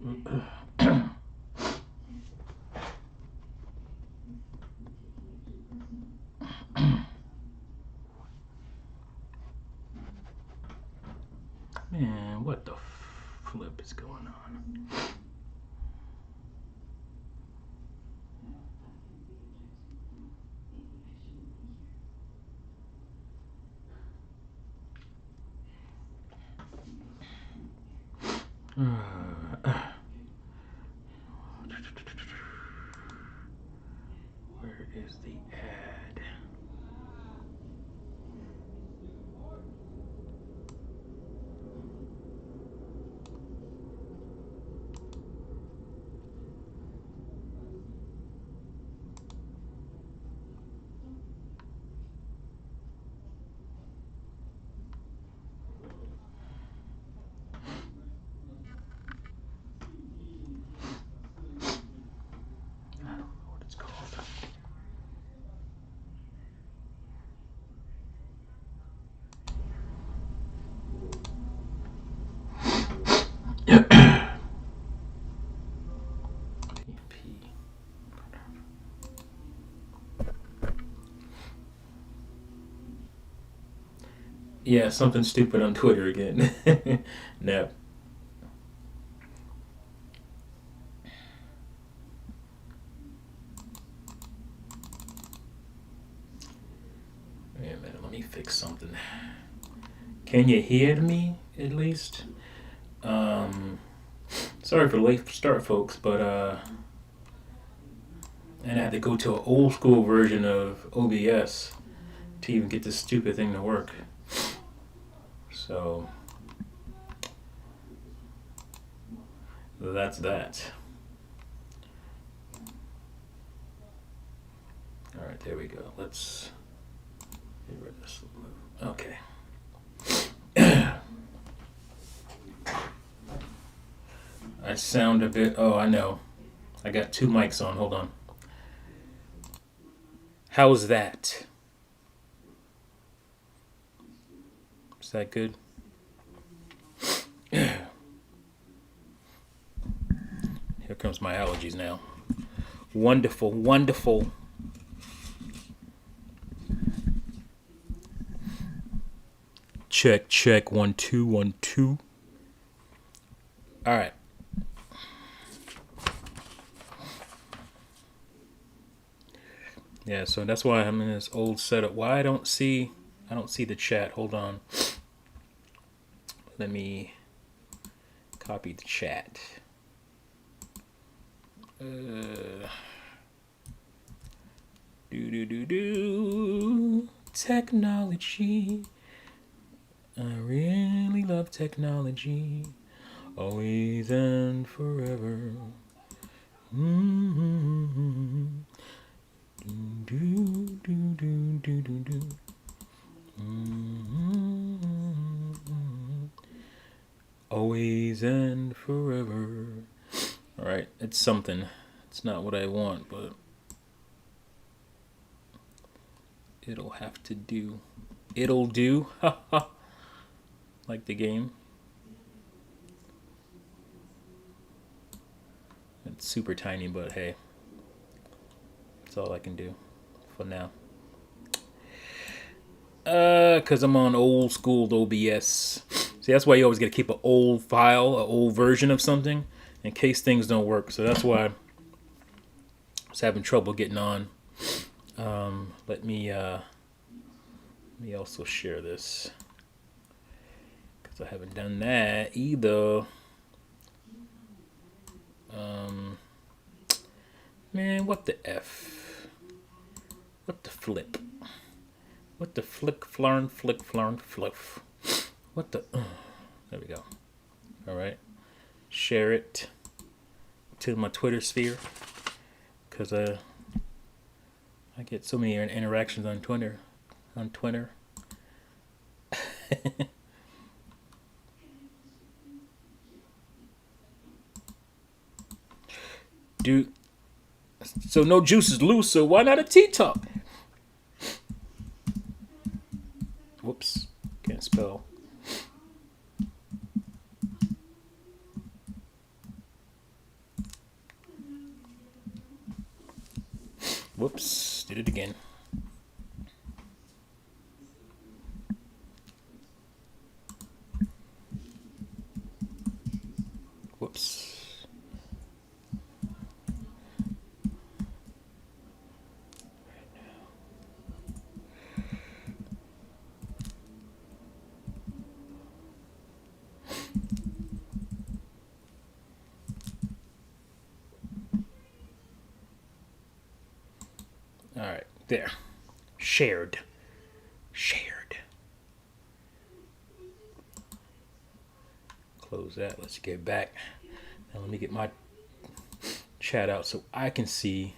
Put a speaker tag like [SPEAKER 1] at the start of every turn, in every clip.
[SPEAKER 1] Man, what the flip is going on? Where is the ad? I don't know what it's called. Yeah, something stupid on Twitter again. No. Wait a minute, let me fix something. Can you hear me at least? Sorry for the late start, folks, but and I had to go to an old school version of OBS to even get this stupid thing to work. So that's that. All right, there we go. Let's get rid of this. Okay. I sound a bit. Oh, I know. I got two mics on. Hold on. How's that? Is that good? Here comes my allergies now. Wonderful, wonderful. Check, check. 1 2 1 2. All right. Yeah, so that's why I'm in this old setup. Why I don't see the chat. Hold on. Let me copy the chat. Technology. I really love technology. Always and forever. Mm-hmm. Do, do, do, do, do, do. Mm-hmm. Always and forever. Alright, it's something. It's not what I want, but it'll have to do. It'll do. Like the game. It's super tiny, but hey. That's all I can do for now. Cause I'm on old school OBS. See, that's why you always gotta keep an old file, an old version of something, in case things don't work. So that's why I was having trouble getting on. Let me also share this, cause I haven't done that either. Man, what the F? What the flip? What the flick, flarn, flick, flarn, fluff? What the? There we go. All right. Share it to my Twitter sphere, because I get so many interactions on Twitter. Dude, so no juice is loose, so why not a T-top? Whoops, can't spell. Whoops, did it again. Whoops. All right, there. Shared. Close that. Let's get back. Now let me get my chat out so I can see.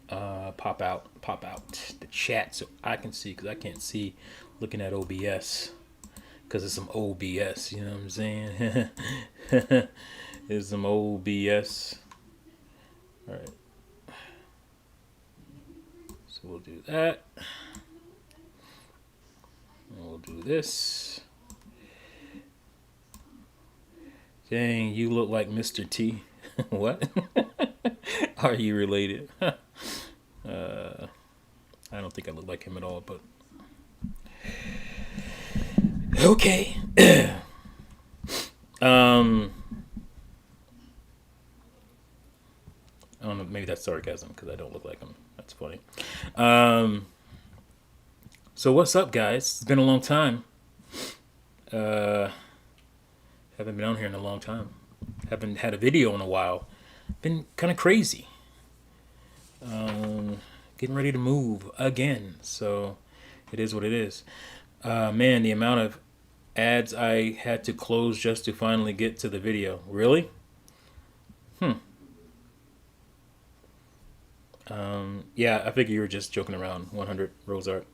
[SPEAKER 1] Pop out the chat so I can see, because I can't see looking at OBS because it's some OBS. You know what I'm saying? It's some OBS. All right. So we'll do that. And we'll do this. Dang, you look like Mr. T. What? Are you related? I don't think I look like him at all, but okay. I don't know, maybe that's sarcasm because I don't look like him. That's funny. So what's up, guys? It's been a long time. Haven't been on here in a long time. Haven't had a video in a while. Been kind of crazy. Getting ready to move again. So it is what it is. Man, the amount of ads I had to close just to finally get to the video. Really? Yeah, I figure you were just joking around, 100 Rosart.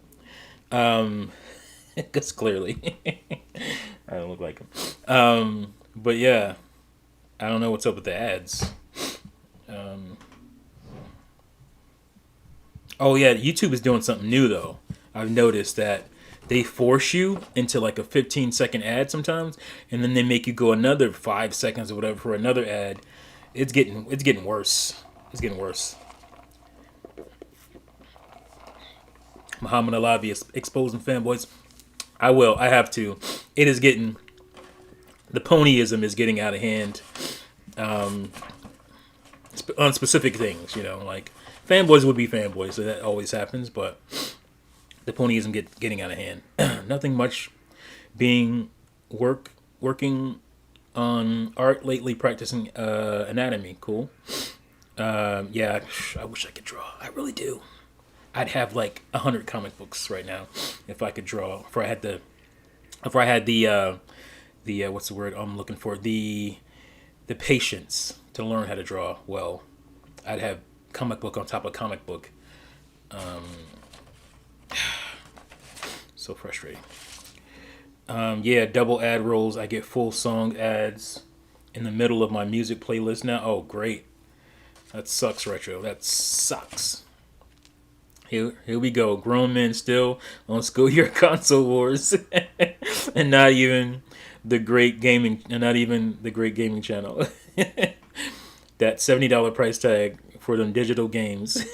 [SPEAKER 1] Because clearly I don't look like him. But yeah, I don't know what's up with the ads. Oh yeah, YouTube is doing something new though. I've noticed that they force you into like a 15-second ad sometimes, and then they make you go another 5 seconds or whatever for another ad. It's getting worse. It's getting worse. Muhammad Alavi is exposing fanboys. I will. I have to. It is getting... The ponyism is getting out of hand. On specific things, you know, like fanboys would be fanboys, so that always happens, but the ponyism getting out of hand. Nothing much being working on art lately, practicing anatomy. Cool. Yeah, I wish I could draw. I really do. I'd have like 100 comic books right now if I could draw. If I had the what's the word I'm looking for? The patience to learn how to draw well. I'd have comic book on top of comic book. So frustrating. Yeah, double ad rolls. I get full song ads in the middle of my music playlist now. Oh, great. That sucks, Retro. That sucks. Here we go. Grown men still on Schoolyard Console Wars, and not even the great gaming channel. That $70 price tag for them digital games.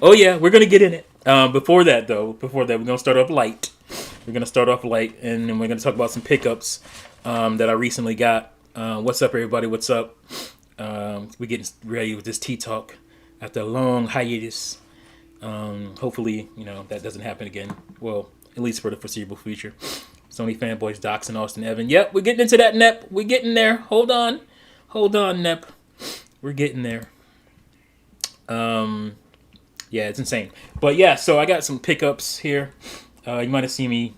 [SPEAKER 1] Oh yeah, we're gonna get in it. Before that, we're gonna start off light. And then we're gonna talk about some pickups that I recently got. What's up, everybody? What's up? We're getting ready with this tea talk after a long hiatus. Hopefully, that doesn't happen again. Well, at least for the foreseeable future. Sony Fanboys, Docs, and Austin Evan. Yep, we're getting into that, Nep. We're getting there. Hold on, Nep. We're getting there. Yeah, it's insane. But yeah, so I got some pickups here. You might have seen me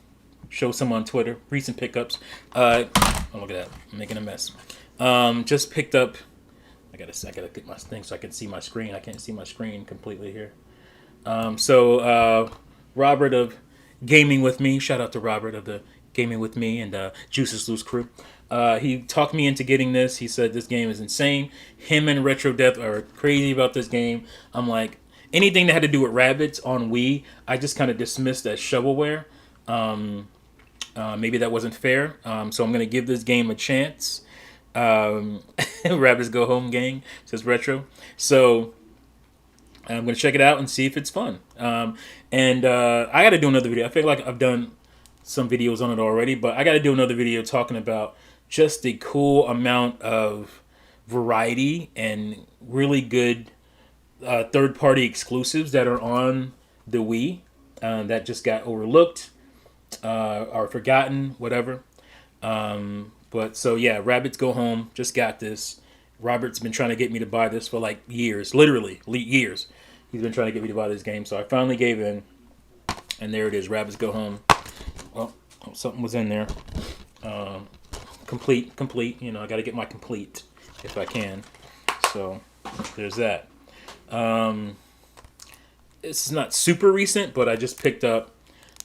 [SPEAKER 1] show some on Twitter. Recent pickups. Oh, look at that. I'm making a mess. Just picked up. I gotta get my thing so I can see my screen. I can't see my screen completely here. So Robert of Gaming With Me, shout out to Robert of the Gaming With Me and Juices Loose crew. He talked me into getting this. He said this game is insane. Him and Retro Death are crazy about this game. I'm like, anything that had to do with rabbits on Wii, I just kind of dismissed as shovelware. Maybe that wasn't fair. So I'm going to give this game a chance. Rabbits Go Home gang says retro. So I'm gonna check it out and see if it's fun. And I got to do another video. I feel like I've done some videos on it already, but I got to do another video talking about just the cool amount of variety and really good third-party exclusives that are on the Wii that just got overlooked or forgotten, whatever. But so yeah, Rabbits Go Home just got this. Robert's been trying to get me to buy this for like years, literally years. He's been trying to get me to buy this game, so I finally gave in, and there it is, Rabbits Go Home. Oh, something was in there. Complete. You know, I got to get my complete if I can. So there's that. This is not super recent, but I just picked up.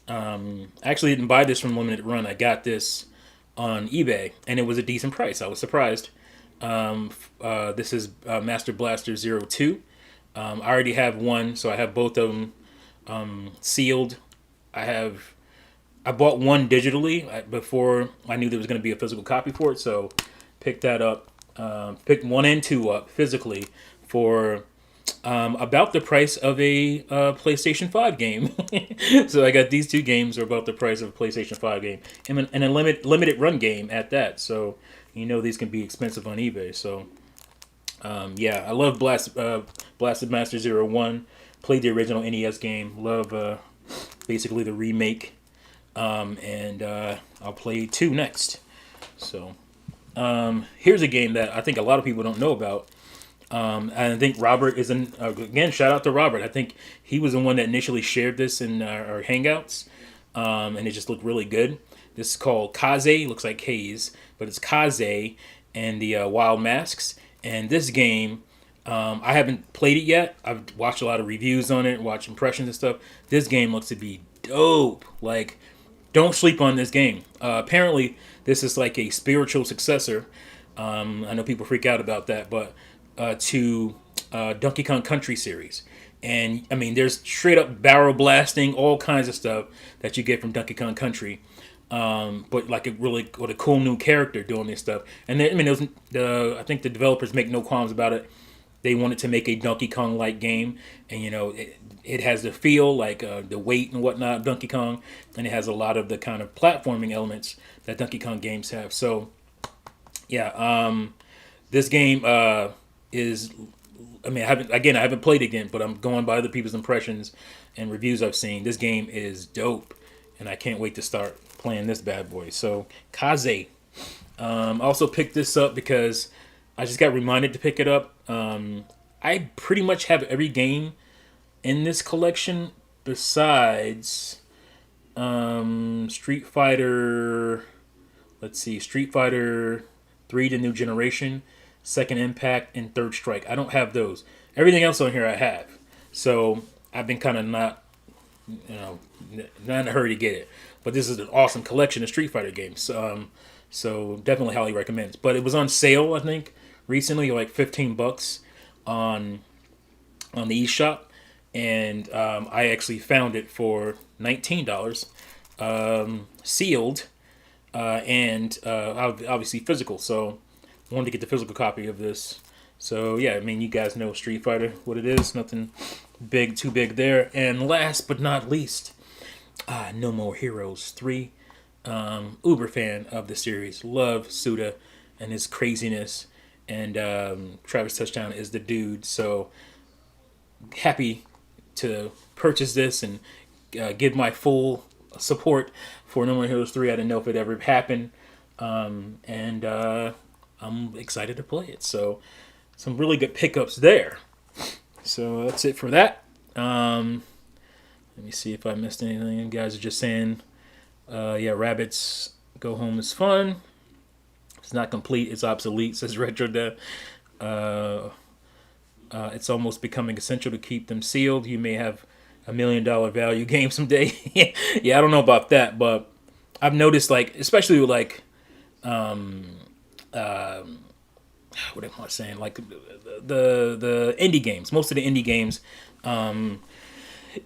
[SPEAKER 1] Actually didn't buy this from Limited Run. I got this on eBay, and it was a decent price. I was surprised. This is Master Blaster 02. I already have one, so I have both of them sealed. I bought one digitally before I knew there was going to be a physical copy for it, so picked that up. Picked 1 and 2 up physically for about the price of a PlayStation 5 game. So I got these 2 games are about the price of a PlayStation 5 game, and a limited run game at that. So you know these can be expensive on eBay. So yeah, I love Blasted Master 01. Played the original NES game. Love basically the remake. And I'll play 2 next. So here's a game that I think a lot of people don't know about. And I think Robert is again, shout out to Robert. I think he was the one that initially shared this in our Hangouts, and it just looked really good. This is called Kaze. Looks like Haze, but it's Kaze and the Wild Masks. And this game, I haven't played it yet. I've watched a lot of reviews on it, watched impressions and stuff. This game looks to be dope. Like, don't sleep on this game. Apparently, this is like a spiritual successor. I know people freak out about that, but to Donkey Kong Country series. And I mean, there's straight up barrel blasting, all kinds of stuff that you get from Donkey Kong Country. But like with a cool new character doing this stuff. And then, I mean, I think the developers make no qualms about it. They wanted to make a Donkey Kong-like game, and you know, it has the feel like the weight and whatnot of Donkey Kong, and it has a lot of the kind of platforming elements that Donkey Kong games have. So, yeah, this game is. I mean, I haven't played it again, but I'm going by other people's impressions and reviews I've seen. This game is dope, and I can't wait to start playing this bad boy. So, Kaze. Also picked this up because I just got reminded to pick it up. I pretty much have every game in this collection besides Street Fighter. Let's see, Street Fighter 3: The New Generation, Second Impact, and Third Strike. I don't have those. Everything else on here I have. So I've been kind of not in a hurry to get it. But this is an awesome collection of Street Fighter games. So definitely highly recommend. But it was on sale, I think, recently, like $15 on the eShop, and I actually found it for $19, sealed, and obviously physical. So I wanted to get the physical copy of this. So yeah, I mean, you guys know Street Fighter, what it is. Nothing too big there. And last but not least, No More Heroes 3. Uber fan of the series. Love Suda and his craziness. And Travis Touchdown is the dude. So happy to purchase this and give my full support for No More Heroes 3. I didn't know if it ever happened. And I'm excited to play it. So some really good pickups there. So that's it for that. Let me see if I missed anything. You guys are just saying, yeah, Rabbits Go Home is fun. It's not complete. It's obsolete, says Retro Dev. It's almost becoming essential to keep them sealed. You may have $1 million value game someday. Yeah, I don't know about that, but I've noticed, like, especially with like, what am I saying? Like the indie games. Most of the indie games,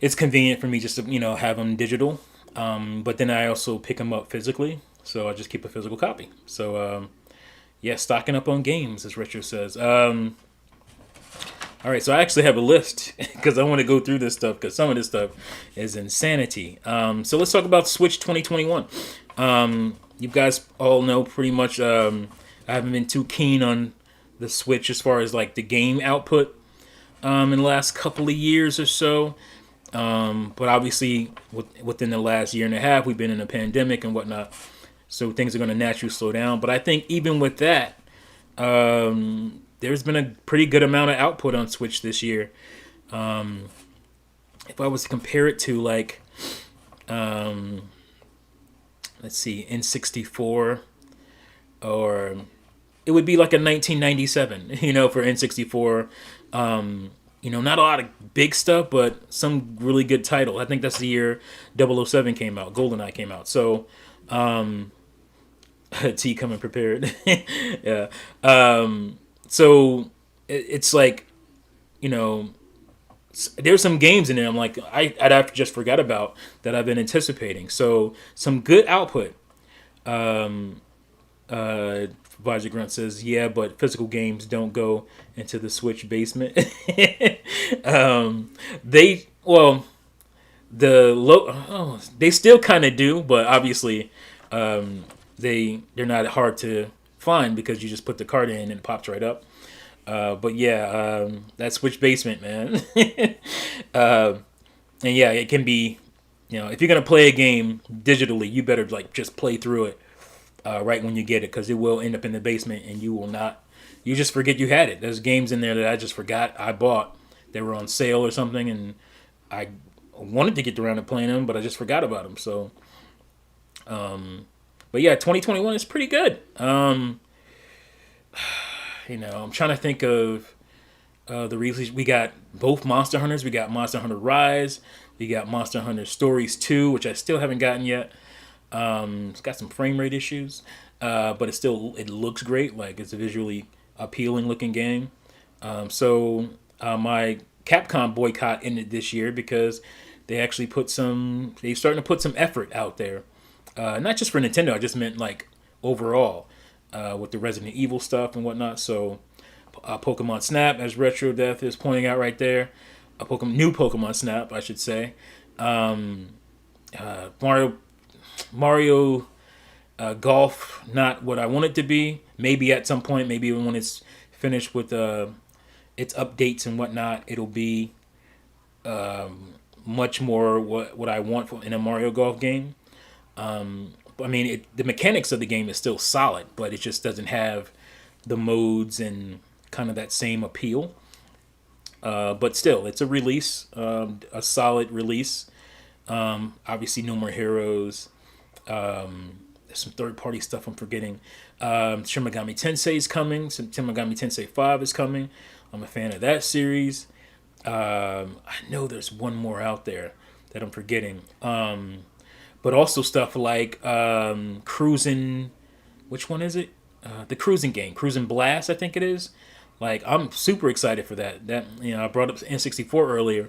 [SPEAKER 1] it's convenient for me just to have them digital. But then I also pick them up physically, so I just keep a physical copy. So yeah, stocking up on games, as Retro says. All right, so I actually have a list because I want to go through this stuff because some of this stuff is insanity. So let's talk about Switch 2021. You guys all know pretty much. I haven't been too keen on the Switch as far as like the game output in the last couple of years or so. But obviously, within the last year and a half, we've been in a pandemic and whatnot, so things are going to naturally slow down. But I think even with that, there's been a pretty good amount of output on Switch this year. If I was to compare it to like, let's see, N64, or it would be like a 1997, for N64. Not a lot of big stuff, but some really good title. I think that's the year 007 came out, GoldenEye came out. So, T coming prepared. Yeah. So it's like, there's some games in there I'm like, I'd have to just forgot about that I've been anticipating. So some good output. Advisor Grunt says, yeah, but physical games don't go into the Switch basement. They still kind of do, but obviously, they're not hard to find because you just put the card in and it pops right up. But yeah, that Switch basement, man. And yeah, it can be, if you're gonna play a game digitally, you better like just play through it right when you get it, because it will end up in the basement and you will not. You just forget you had it. There's games in there that I just forgot I bought. They were on sale or something, and I wanted to get around to playing them, but I just forgot about them. So, but yeah, 2021 is pretty good. I'm trying to think of the release. We got both Monster Hunters. We got Monster Hunter Rise. We got Monster Hunter Stories 2, which I still haven't gotten yet. It's got some frame rate issues, but it looks great. Like, it's a visually appealing looking game. So my Capcom boycott ended this year because they're starting to put some effort out there. Not just for Nintendo, I just meant like overall, with the Resident Evil stuff and whatnot. So Pokemon Snap, as Retro Death is pointing out right there, new Pokemon Snap, I should say. Mario Golf, not what I want it to be. Maybe at some point, maybe when it's finished with its updates and whatnot, it'll be much more what I want in a Mario Golf game. I mean, the mechanics of the game is still solid, but it just doesn't have the modes and kind of that same appeal. But still, it's a release, a solid release. Obviously, no more heroes. There's some third-party stuff I'm forgetting. Shin Megami Tensei is coming. Shin Megami Tensei 5 is coming. I'm a fan of that series. I know there's one more out there that I'm forgetting. But also stuff like Cruisin'. Which one is it? The Cruisin' game. Cruisin' Blast, I think it is. Like, I'm super excited for that. I brought up N64 earlier,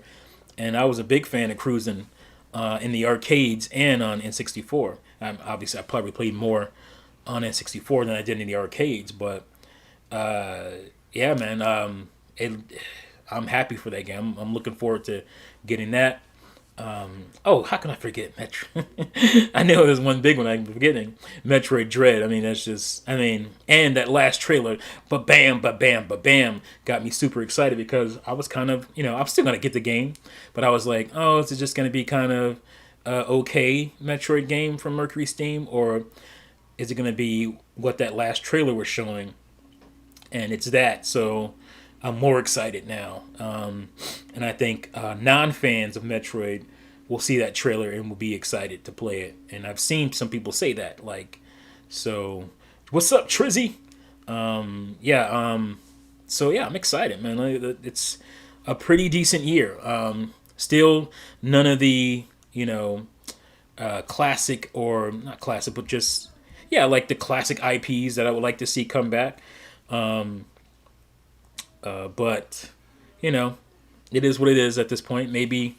[SPEAKER 1] and I was a big fan of Cruisin' in the arcades and on N64. Obviously, I probably played more on N64 than I did in the arcades, but yeah, man, I'm happy for that game. I'm looking forward to getting that. How can I forget Metroid? I know there's one big one I'm forgetting. Metroid Dread. I mean, and that last trailer, ba-bam, ba-bam, ba-bam, got me super excited because I was kind of, I'm still going to get the game, but I was like, oh, is it just going to be kind of okay Metroid game from Mercury Steam, or is it going to be what that last trailer was showing? And it's that, so I'm more excited now. And I think non-fans of Metroid will see that trailer and will be excited to play it. And I've seen some people say that. So what's up, Trizzy? So yeah, I'm excited, man. It's a pretty decent year. Still none of the, classic, or not classic, but just, like the classic IPs that I would like to see come back. But, it is what it is at this point. Maybe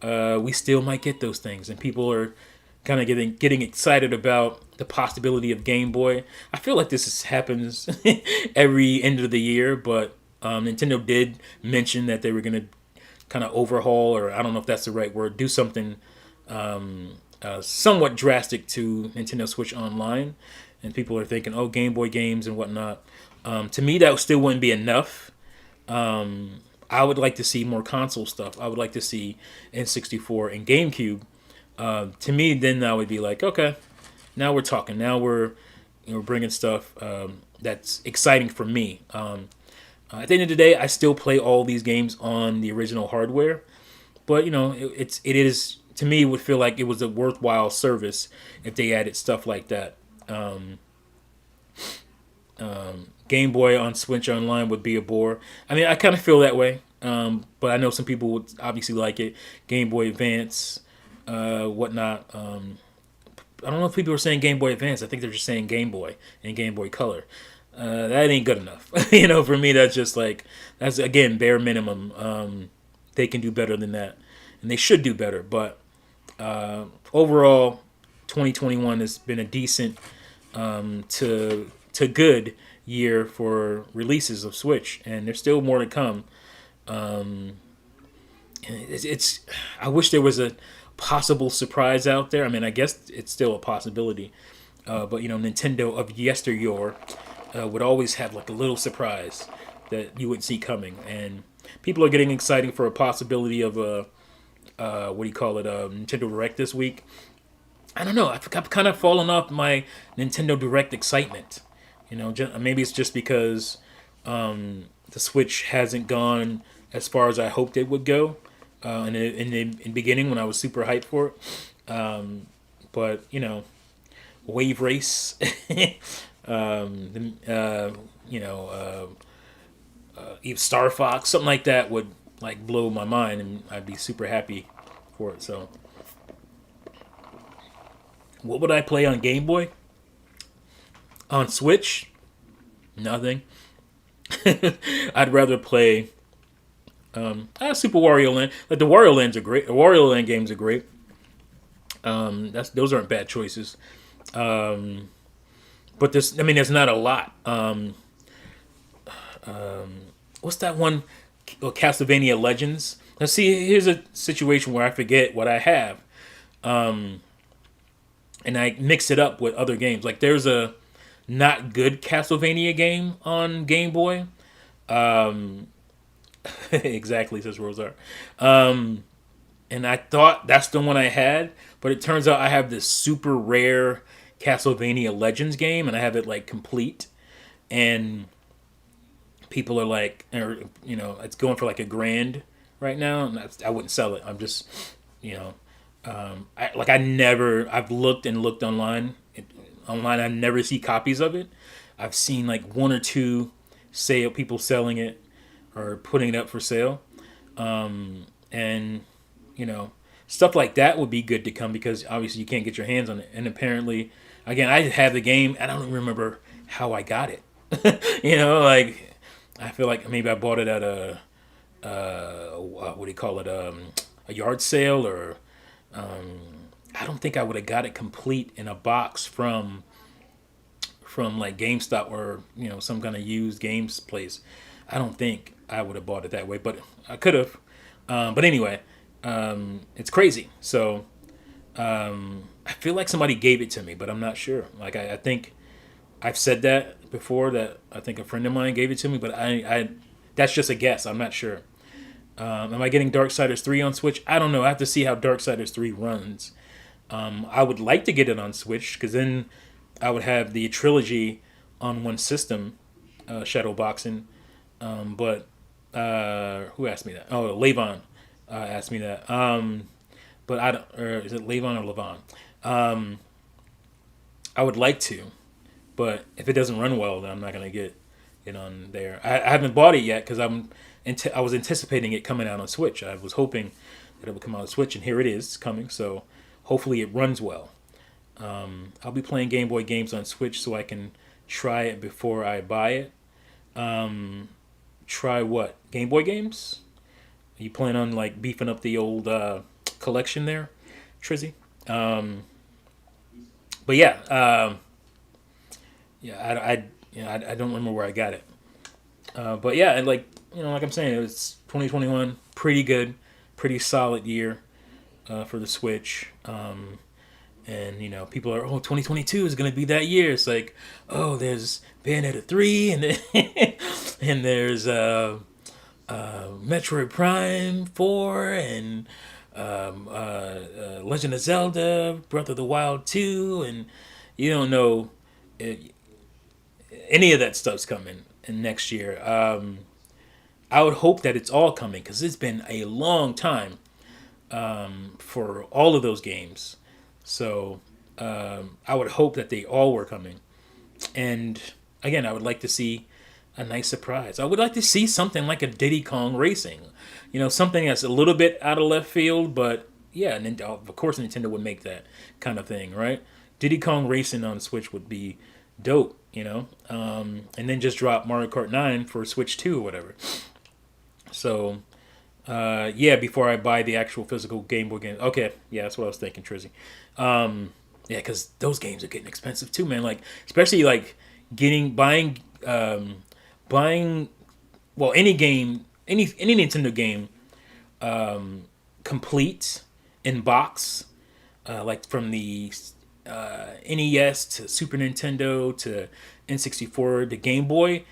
[SPEAKER 1] we still might get those things, and people are kind of getting excited about the possibility of Game Boy. I feel like happens every end of the year, but Nintendo did mention that they were going to kind of overhaul, or I don't know if that's the right word, do something somewhat drastic to Nintendo Switch Online. And people are thinking, oh, Game Boy games and whatnot. To me, that still wouldn't be enough. I would like to see more console stuff. I would like to see N64 and GameCube. To me, then I would be like, okay, now we're talking. Now we're bringing stuff that's exciting for me. At the end of the day, I still play all these games on the original hardware, but it is, to me, it would feel like it was a worthwhile service if they added stuff like that. Game Boy on Switch Online would be a bore. I mean, I kind of feel that way, but I know some people would obviously like it. Game Boy Advance, whatnot. I don't know if people are saying Game Boy Advance. I think they're just saying Game Boy and Game Boy Color. That ain't good enough. For me, that's just like, that's again bare minimum. They can do better than that, and they should do better. But overall, 2021 has been a decent to good year for releases of Switch, and there's still more to come. It's I wish there was a possible surprise out there. I mean, I guess it's still a possibility, but Nintendo of yesteryear would always have like a little surprise that you wouldn't see coming, and people are getting excited for a possibility of a what do you call it, Nintendo Direct this week. I don't know. I've kind of fallen off my Nintendo Direct excitement. Maybe it's just because the Switch hasn't gone as far as I hoped it would go in the beginning when I was super hyped for it. But Wave Race, even Star Fox, something like that would like blow my mind, and I'd be super happy for it. So, what would I play on Game Boy? On Switch? Nothing. I'd rather play Super Wario Land. Like the Wario Lands are great. The Wario Land games are great. Those aren't bad choices. But there's not a lot. What's that one? Castlevania Legends. Let's see. Here's a situation where I forget what I have, and I mix it up with other games. Like there's a not good Castlevania game on Game Boy. Exactly, says Rosar. And I thought that's the one I had, but it turns out I have this super rare Castlevania Legends game, and I have it like complete. And people are like, it's going for like $1,000 right now, and I wouldn't sell it. I'm just, I've looked and looked online. I never see copies of it. I've seen like one or two people selling it or putting it up for sale, and stuff like that would be good to come, because obviously you can't get your hands on it. And apparently, again, I have the game. I don't remember how I got it. Like I feel like maybe I bought it at a what do you call it, a yard sale, or I don't think I would have got it complete in a box from like GameStop or some kind of used games place. I don't think I would have bought it that way, but I could have. But anyway, it's crazy. So I feel like somebody gave it to me, but I'm not sure. Like I think I've said that before, that I think a friend of mine gave it to me, but I that's just a guess. I'm not sure. Am I getting Darksiders 3 on Switch? I don't know. I have to see how Darksiders 3 runs. I would like to get it on Switch, because then I would have the trilogy on one system, shadow boxing. But who asked me that? Oh, Levon asked me that. But I don't. Or is it Levon or Levon? I would like to, but if it doesn't run well, then I'm not gonna get it on there. I haven't bought it yet because I was anticipating it coming out on Switch. I was hoping that it would come out on Switch, and here it is coming. So hopefully it runs well. I'll be playing Game Boy games on Switch so I can try it before I buy it. Try what? Game Boy games? Are you planning on like beefing up the old collection there, Trizzy? But yeah, I don't remember where I got it. But yeah, and like like I'm saying, it was 2021, pretty good, pretty solid year for the Switch. And people are, 2022 is gonna be that year. It's like, oh, there's Bayonetta 3, and and there's Metroid Prime 4, and Legend of Zelda, Breath of the Wild 2, and you don't know it, any of that stuff's coming in next year. I would hope that it's all coming because it's been a long time for all of those games. So I would hope that they all were coming. And again, I would like to see a nice surprise. I would like to see something like a Diddy Kong Racing. Something that's a little bit out of left field, but yeah, and of course Nintendo would make that kind of thing, right? Diddy Kong Racing on Switch would be dope, and then just drop Mario Kart 9 for Switch 2 or whatever. So, yeah, before I buy the actual physical Game Boy game. Okay, yeah, that's what I was thinking, Trizzy. Yeah, because those games are getting expensive too, man. Like, especially like buying, well, any game, any Nintendo game, complete in box, like from the NES to Super Nintendo to N64 to Game Boy.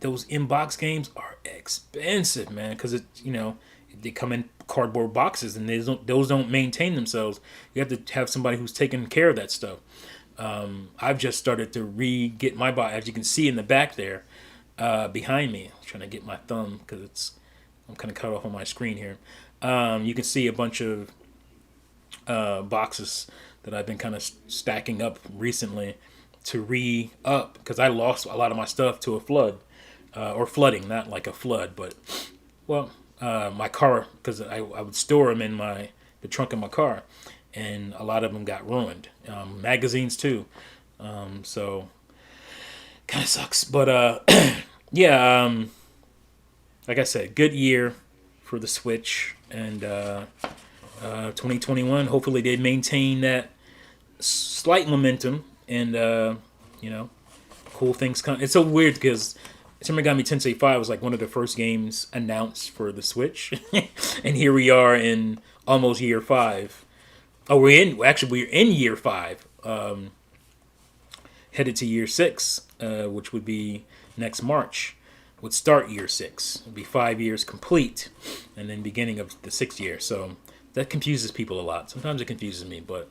[SPEAKER 1] Those in-box games are expensive, man, because they come in cardboard boxes and those don't maintain themselves. You have to have somebody who's taking care of that stuff. I've just started to get my box, as you can see in the back there, behind me. I'm trying to get my thumb because I'm kind of cut off on my screen here. You can see a bunch of boxes that I've been kind of stacking up recently to re-up because I lost a lot of my stuff to a flood or flooding, not like a flood, but my car, because I would store them in the trunk of my car, and a lot of them got ruined. Magazines too, so kind of sucks. But yeah, like I said, good year for the Switch, and 2021. Hopefully, they maintain that slight momentum. And cool things come. It's so weird because Shin Megami Tensei 5 was like one of the first games announced for the Switch, and here we are in almost year 5. Oh, we're in year 5, headed to year 6, which would be next March. Would start year 6. It'd be 5 years complete, and then beginning of the 6th year. So that confuses people a lot. Sometimes it confuses me, but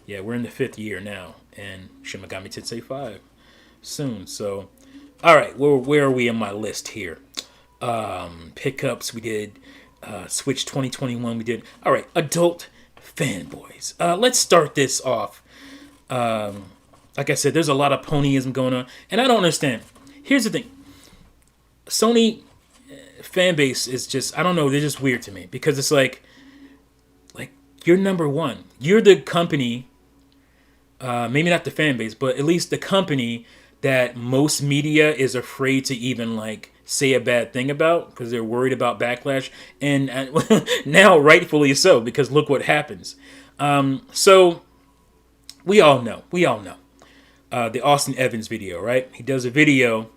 [SPEAKER 1] yeah, we're in the 5th year now, and Shin Megami Tensei 5 soon. So, all right, where are we on my list here? Pickups, we did Switch 2021, we did. All right, adult fanboys. Let's start this off. Like I said, there's a lot of ponyism going on, and I don't understand. Here's the thing. Sony fan base is just, I don't know, they're just weird to me, because it's like you're number one. You're the company. Maybe not the fan base, but at least the company that most media is afraid to even like say a bad thing about because they're worried about backlash, and now rightfully so, because look what happens. So we all know the Austin Evans video, right? He does a video.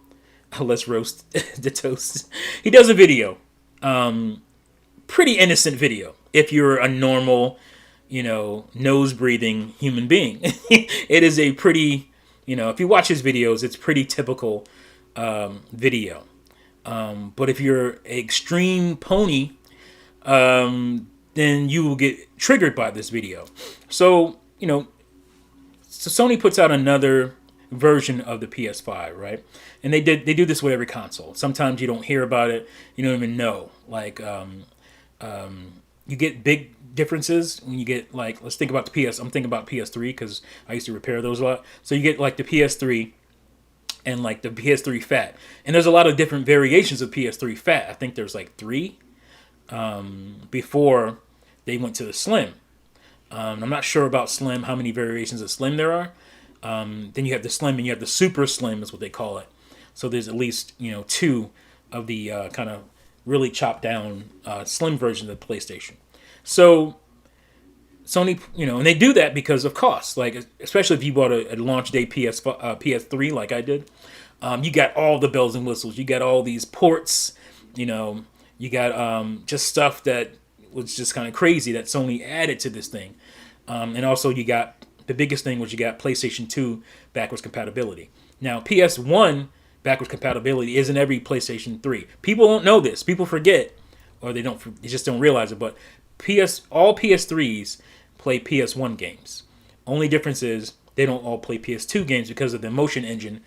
[SPEAKER 1] Let's roast the toast. He does a video, pretty innocent video. If you're a normal, nose breathing human being, it is a pretty, if you watch his videos, it's pretty typical video. But if you're an extreme pony, then you will get triggered by this video. So, so Sony puts out another version of the PS5, right? And they do this with every console. Sometimes you don't hear about it, you don't even know. Like, you get big differences when you get, like, let's think about the I'm thinking about PS3 because I used to repair those a lot. So you get like the PS3 and like the PS3 Fat, and there's a lot of different variations of PS3 Fat. I think there's like 3 before they went to the Slim. I'm not sure about Slim, how many variations of Slim there are. Then you have the Slim and you have the Super Slim is what they call it. So there's at least 2 of the kind of really chopped down slim version of the PlayStation. So Sony, and they do that because of cost. Like, especially if you bought a launch day PS3 like I did, you got all the bells and whistles. You got all these ports. You got just stuff that was just kind of crazy that Sony added to this thing. And also you got the biggest thing was you got PlayStation 2 backwards compatibility. Now PS1 backwards compatibility isn't every PlayStation 3. People don't know this. People forget, or they just don't realize it. But all PS3s play PS1 games. Only difference is they don't all play PS2 games because of the motion engine.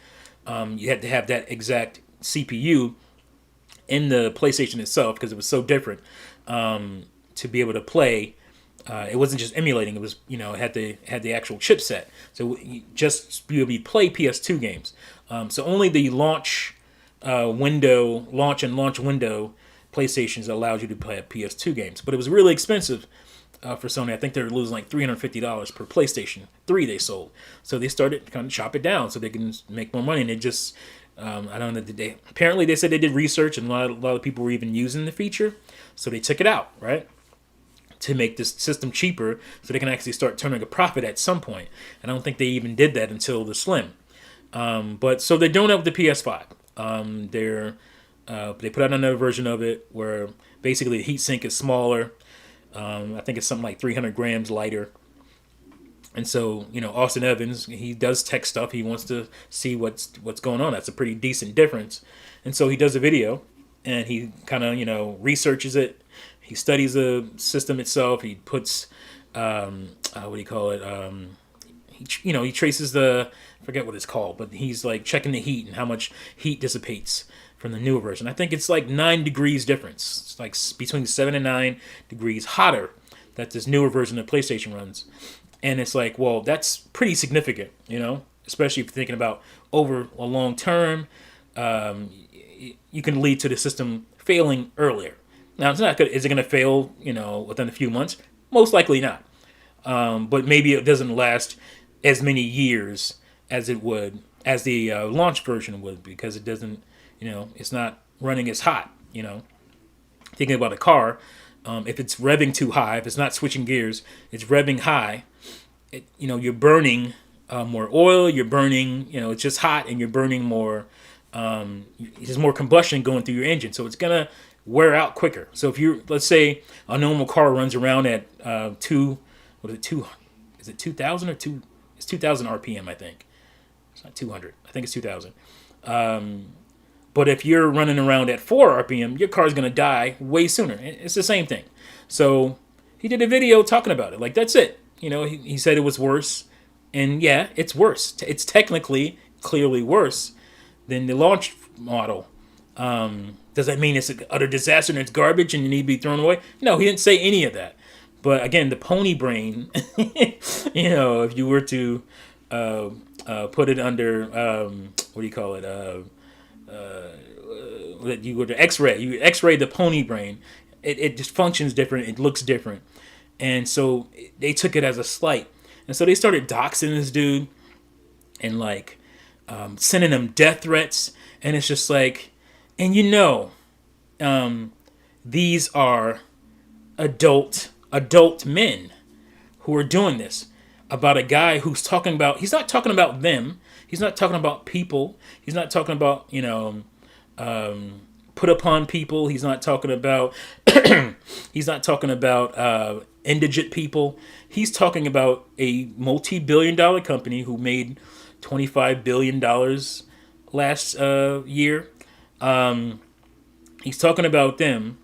[SPEAKER 1] You had to have that exact CPU in the PlayStation itself because it was so different to be able to play. It wasn't just emulating; it was it had the actual chipset. So just be able to play PS2 games. So only the launch and launch window PlayStations allows you to play PS2 games. But it was really expensive for Sony. I think they were losing like $350 per PlayStation 3 they sold. So they started to kind of chop it down so they can make more money. And it just I don't know. Apparently they said they did research and a lot of people were even using the feature, so they took it out, right, to make this system cheaper so they can actually start turning a profit at some point. And I don't think they even did that until the Slim. But so they're doing it with the PS5. They put out another version of it where basically the heatsink is smaller. I think it's something like 300 grams lighter. And so, Austin Evans, he does tech stuff. He wants to see what's going on. That's a pretty decent difference. And so he does a video and he kind of, researches it. He studies the system itself. He puts, what do you call it? He traces I forget what it's called, but he's like checking the heat and how much heat dissipates from the newer version. I think it's like 9 degrees difference. It's like between 7 and 9 degrees hotter that this newer version of PlayStation runs. And it's like, well, that's pretty significant, especially if you're thinking about over a long term, you can lead to the system failing earlier. Now, it's not good. Is it going to fail, within a few months? Most likely not. But maybe it doesn't last as many years as it would, as the launch version would, because it doesn't, it's not running as hot, Thinking about a car, if it's revving too high, if it's not switching gears, it's revving high, you're burning more oil, you're burning, it's just hot and you're burning more, there's more combustion going through your engine. So it's going to wear out quicker. So if let's say a normal car runs around at is it 2,000 or it's 2,000 RPM, I think. It's not 200. I think it's 2,000. But if you're running around at 4 RPM, your car's going to die way sooner. It's the same thing. So he did a video talking about it. Like, that's it. He said it was worse. And yeah, it's worse. It's technically, clearly worse than the launch model. Does that mean it's an utter disaster and it's garbage and you need to be thrown away? No, he didn't say any of that. But again, the pony brain, if you were to put it under, what do you call it? You were to X-ray. You X-ray the pony brain. It just functions different. It looks different. And so they took it as a slight. And so they started doxing this dude and like sending him death threats. And it's just like, and these are adult men who are doing this about a guy who's talking about, he's not talking about them. He's not talking about people. He's not talking about, put upon people. He's not talking about, indigent people. He's talking about a multi-billion-dollar company who made $25 billion last year. He's talking about them,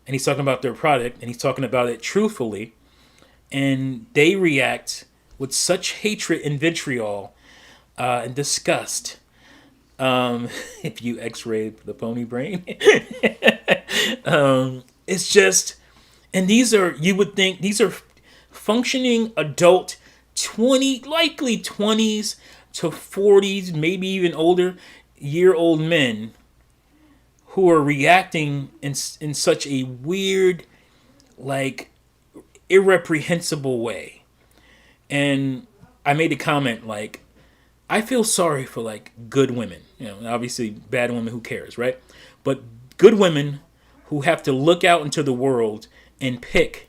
[SPEAKER 1] and he's talking about their product, and he's talking about it truthfully, and they react with such hatred and vitriol and disgust. If you X-ray the pony brain, it's just, and you would think these are functioning adult 20s to 40s, maybe even older year-old men who are reacting in such a weird, like, irreprehensible way. And I made a comment like, I feel sorry for like good women, obviously bad women, who cares, right? But good women who have to look out into the world and pick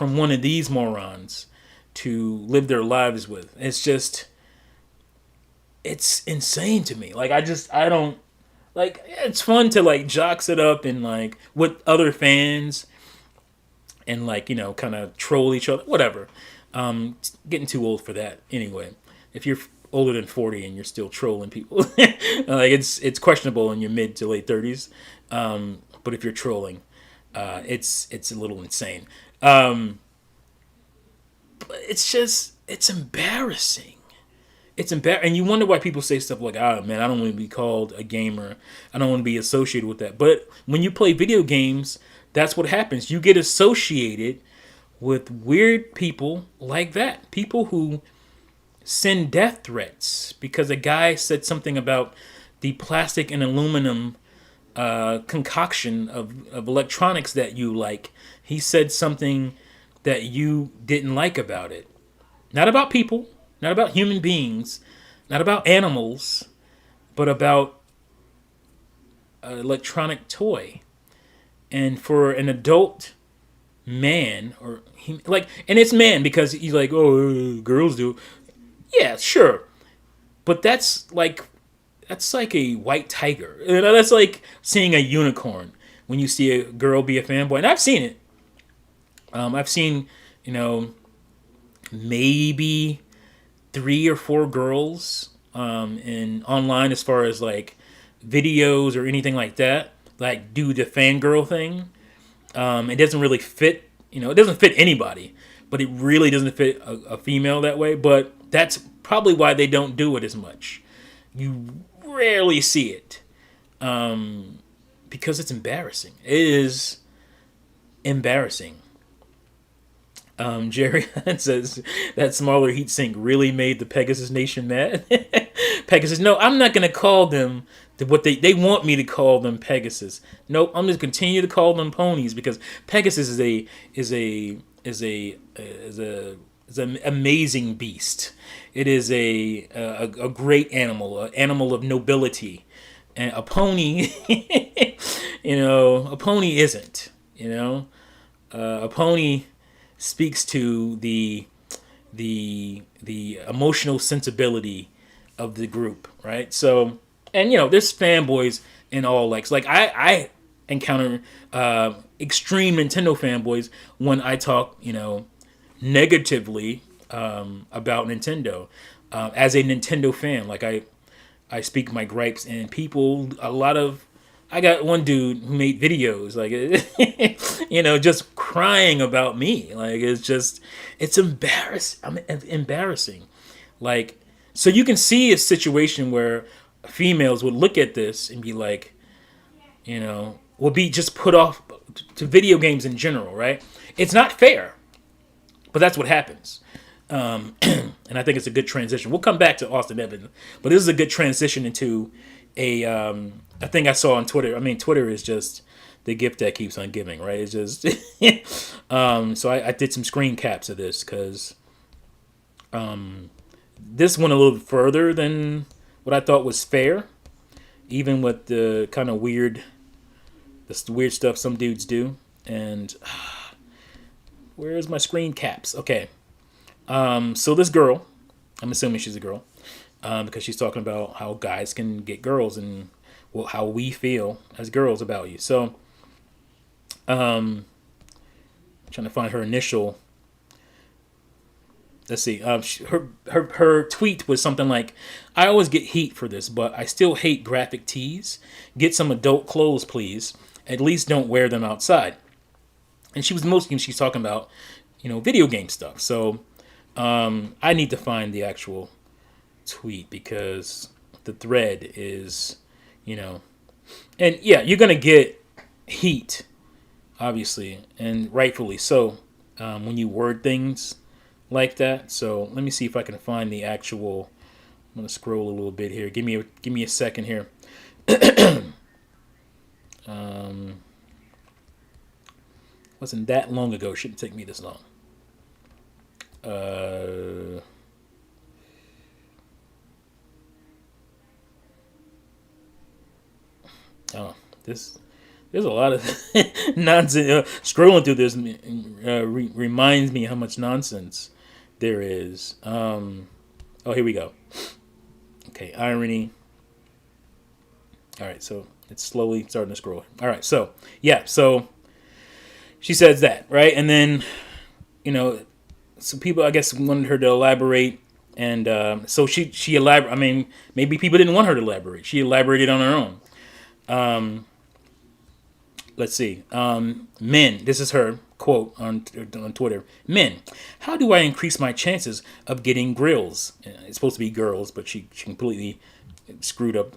[SPEAKER 1] from one of these morons to live their lives with. It's insane to me. Like, I don't, like, it's fun to like jocks it up and like with other fans and like, kind of troll each other, whatever. Getting too old for that anyway. If you're older than 40 and you're still trolling people, like it's questionable in your mid to late 30s. But if you're trolling, it's a little insane. But it's embarrassing. It's embarrassing, and you wonder why people say stuff like, "Ah, man, I don't want to be called a gamer. I don't want to be associated with that." But when you play video games, that's what happens. You get associated with weird people like that. People who send death threats because a guy said something about the plastic and aluminum concoction of electronics that you like. He said something that you didn't like about it. Not about people, not about human beings, not about animals, but about an electronic toy. And for an adult man, or he, like, and it's man because he's like, oh, girls do. Yeah, sure, but that's like a white tiger. That's like seeing a unicorn when you see a girl be a fanboy, and I've seen it. I've seen, maybe 3 or 4 girls in online as far as like videos or anything like that, like do the fangirl thing. It doesn't really fit, it doesn't fit anybody, but it really doesn't fit a female that way. But that's probably why they don't do it as much. You rarely see it because it's embarrassing. It is embarrassing. Jerry says that smaller heatsink really made the Pegasus Nation mad. Pegasus, no, I'm not gonna call them what they want me to call them, Pegasus. Nope, I'm just continue to call them ponies because Pegasus is an amazing beast. It is a great animal, an animal of nobility, and a pony, a pony isn't. A pony speaks to the emotional sensibility of the group, right? So, and there's fanboys in all likes. Like I encounter extreme Nintendo fanboys when I talk, negatively about Nintendo. As a Nintendo fan, like I speak my gripes, and people, I got one dude who made videos, like, just crying about me. Like, it's embarrassing. Like, so you can see a situation where females would look at this and be like, will be just put off to video games in general, right? It's not fair, but that's what happens. And I think it's a good transition. We'll come back to Austin Evans, but this is a good transition into a thing I saw on Twitter. I mean, Twitter is just the gift that keeps on giving, right? It's just so I did some screen caps of this because this went a little further than what I thought was fair, even with the kind of weird stuff some dudes do. And where's my screen caps? Okay. So this girl, I'm assuming she's a girl, because she's talking about how guys can get girls and how we feel as girls about you. So, trying to find her initial. Let's see. Her tweet was something like, "I always get heat for this, but I still hate graphic tees. Get some adult clothes, please. At least don't wear them outside." And she's talking about, video game stuff. So, I need to find the actual tweet because the thread is, and yeah, you're gonna get heat, obviously, and rightfully so, when you word things like that. So let me see if I can find the actual. I'm gonna scroll a little bit here. Give me a second here. Wasn't that long ago. Shouldn't take me this long. Oh, this There's a lot of nonsense. Scrolling through this reminds me how much nonsense there is. Oh, here we go. Okay, irony. All right, so it's slowly starting to scroll. All right, so yeah, so she says that, right? And then, some people, I guess, wanted her to elaborate. And so she elaborated. I mean, maybe people didn't want her to elaborate. She elaborated on her own. Let's see. Men, this is her quote on Twitter. Men, how do I increase my chances of getting grills? It's supposed to be girls, but she completely screwed up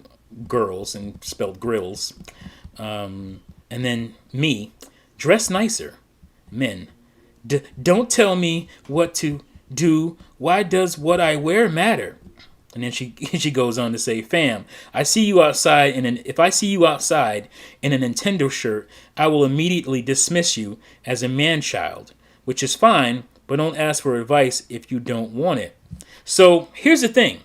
[SPEAKER 1] girls and spelled grills. And then me, dress nicer. Men, don't tell me what to do. Why does what I wear matter? And then she goes on to say, "Fam, if I see you outside in a Nintendo shirt, I will immediately dismiss you as a man-child, which is fine, but don't ask for advice if you don't want it." So here's the thing.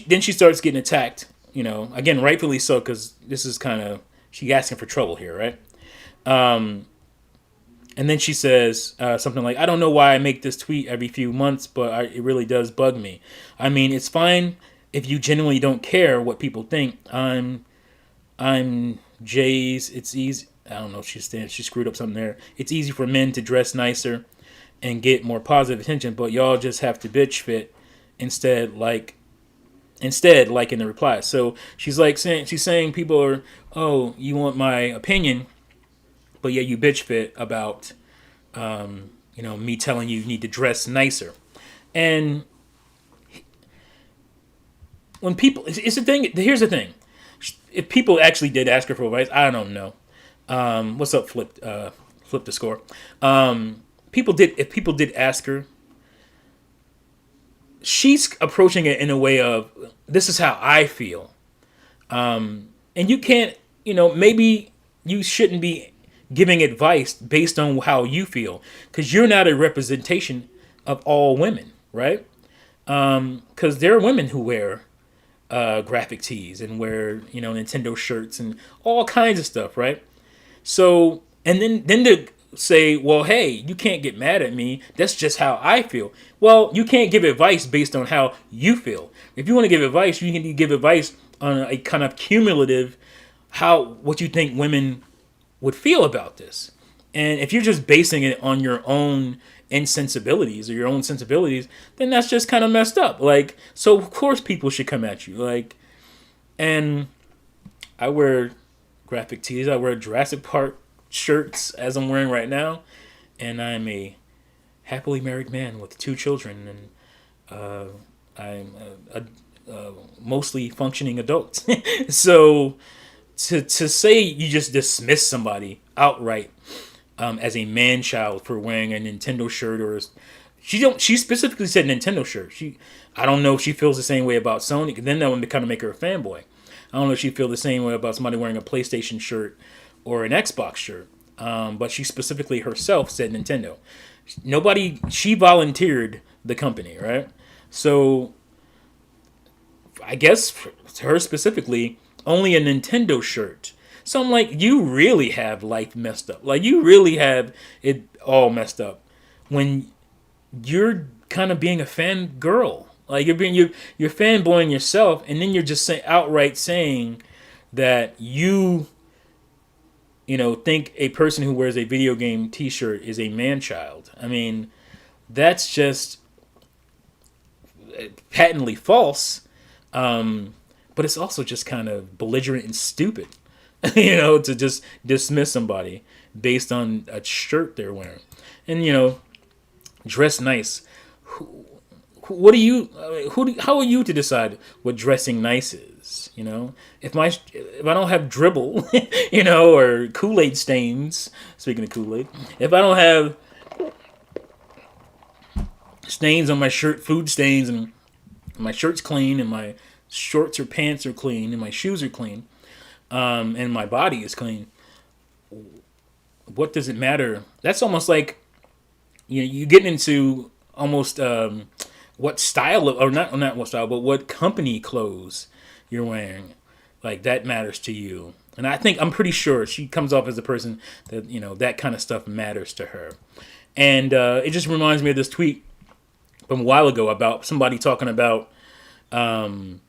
[SPEAKER 1] Then she starts getting attacked, again, rightfully so, because this is kind of, she asking for trouble here, right? And then she says something like, "I don't know why I make this tweet every few months, but it really does bug me. I mean, it's fine if you genuinely don't care what people think. I'm Jay's. It's easy. I don't know. She screwed up something there. It's easy for men to dress nicer and get more positive attention, but y'all just have to bitch fit instead, like in the reply." So she's saying people are, "Oh, you want my opinion, but yeah, you bitch fit about, me telling you need to dress nicer." And when people, it's the thing. Here's the thing: if people actually did ask her for advice, I don't know. What's up, flip the score? If people did ask her, she's approaching it in a way of, "This is how I feel," and you can't, maybe you shouldn't be giving advice based on how you feel, because you're not a representation of all women, right? Because there are women who wear graphic tees and wear Nintendo shirts and all kinds of stuff, right? So, and then to say, "Well, hey, you can't get mad at me. That's just how I feel." Well, you can't give advice based on how you feel. If you want to give advice, you can give advice on a kind of cumulative, what you think women would feel about this. And if you're just basing it on your own insensibilities or your own sensibilities, then that's just kind of messed up. Like, so of course people should come at you. Like, and I wear graphic tees. I wear Jurassic Park shirts as I'm wearing right now. And I'm a happily married man with 2 children. And I'm a mostly functioning adult. So to say you just dismiss somebody outright as a man child for wearing a Nintendo shirt, or she specifically said Nintendo shirt. I don't know if she feels the same way about Sony, because then that would kind of make her a fanboy. I don't know if she feels the same way about somebody wearing a PlayStation shirt or an Xbox shirt. But she specifically herself said Nintendo. She volunteered the company, right? So I guess for her specifically, only a Nintendo shirt. So I'm like, you really have life messed up. Like, you really have it all messed up when you're kind of being a fangirl. Like, you're fanboying yourself, and then you're just outright saying that you think a person who wears a video game T-shirt is a man-child. I mean, that's just patently false. But it's also just kind of belligerent and stupid, to just dismiss somebody based on a shirt they're wearing. And, dress nice. How are you to decide what dressing nice is? If I don't have dribble, or Kool-Aid stains, speaking of Kool-Aid, if I don't have stains on my shirt, food stains, and my shirt's clean, and my shorts or pants are clean, and my shoes are clean, and my body is clean, what does it matter? That's almost like you get into almost what style of, or not what style, but what company clothes you're wearing. Like that matters to you. And I'm pretty sure she comes off as a person that, that kind of stuff matters to her. And it just reminds me of this tweet from a while ago about somebody talking about, let me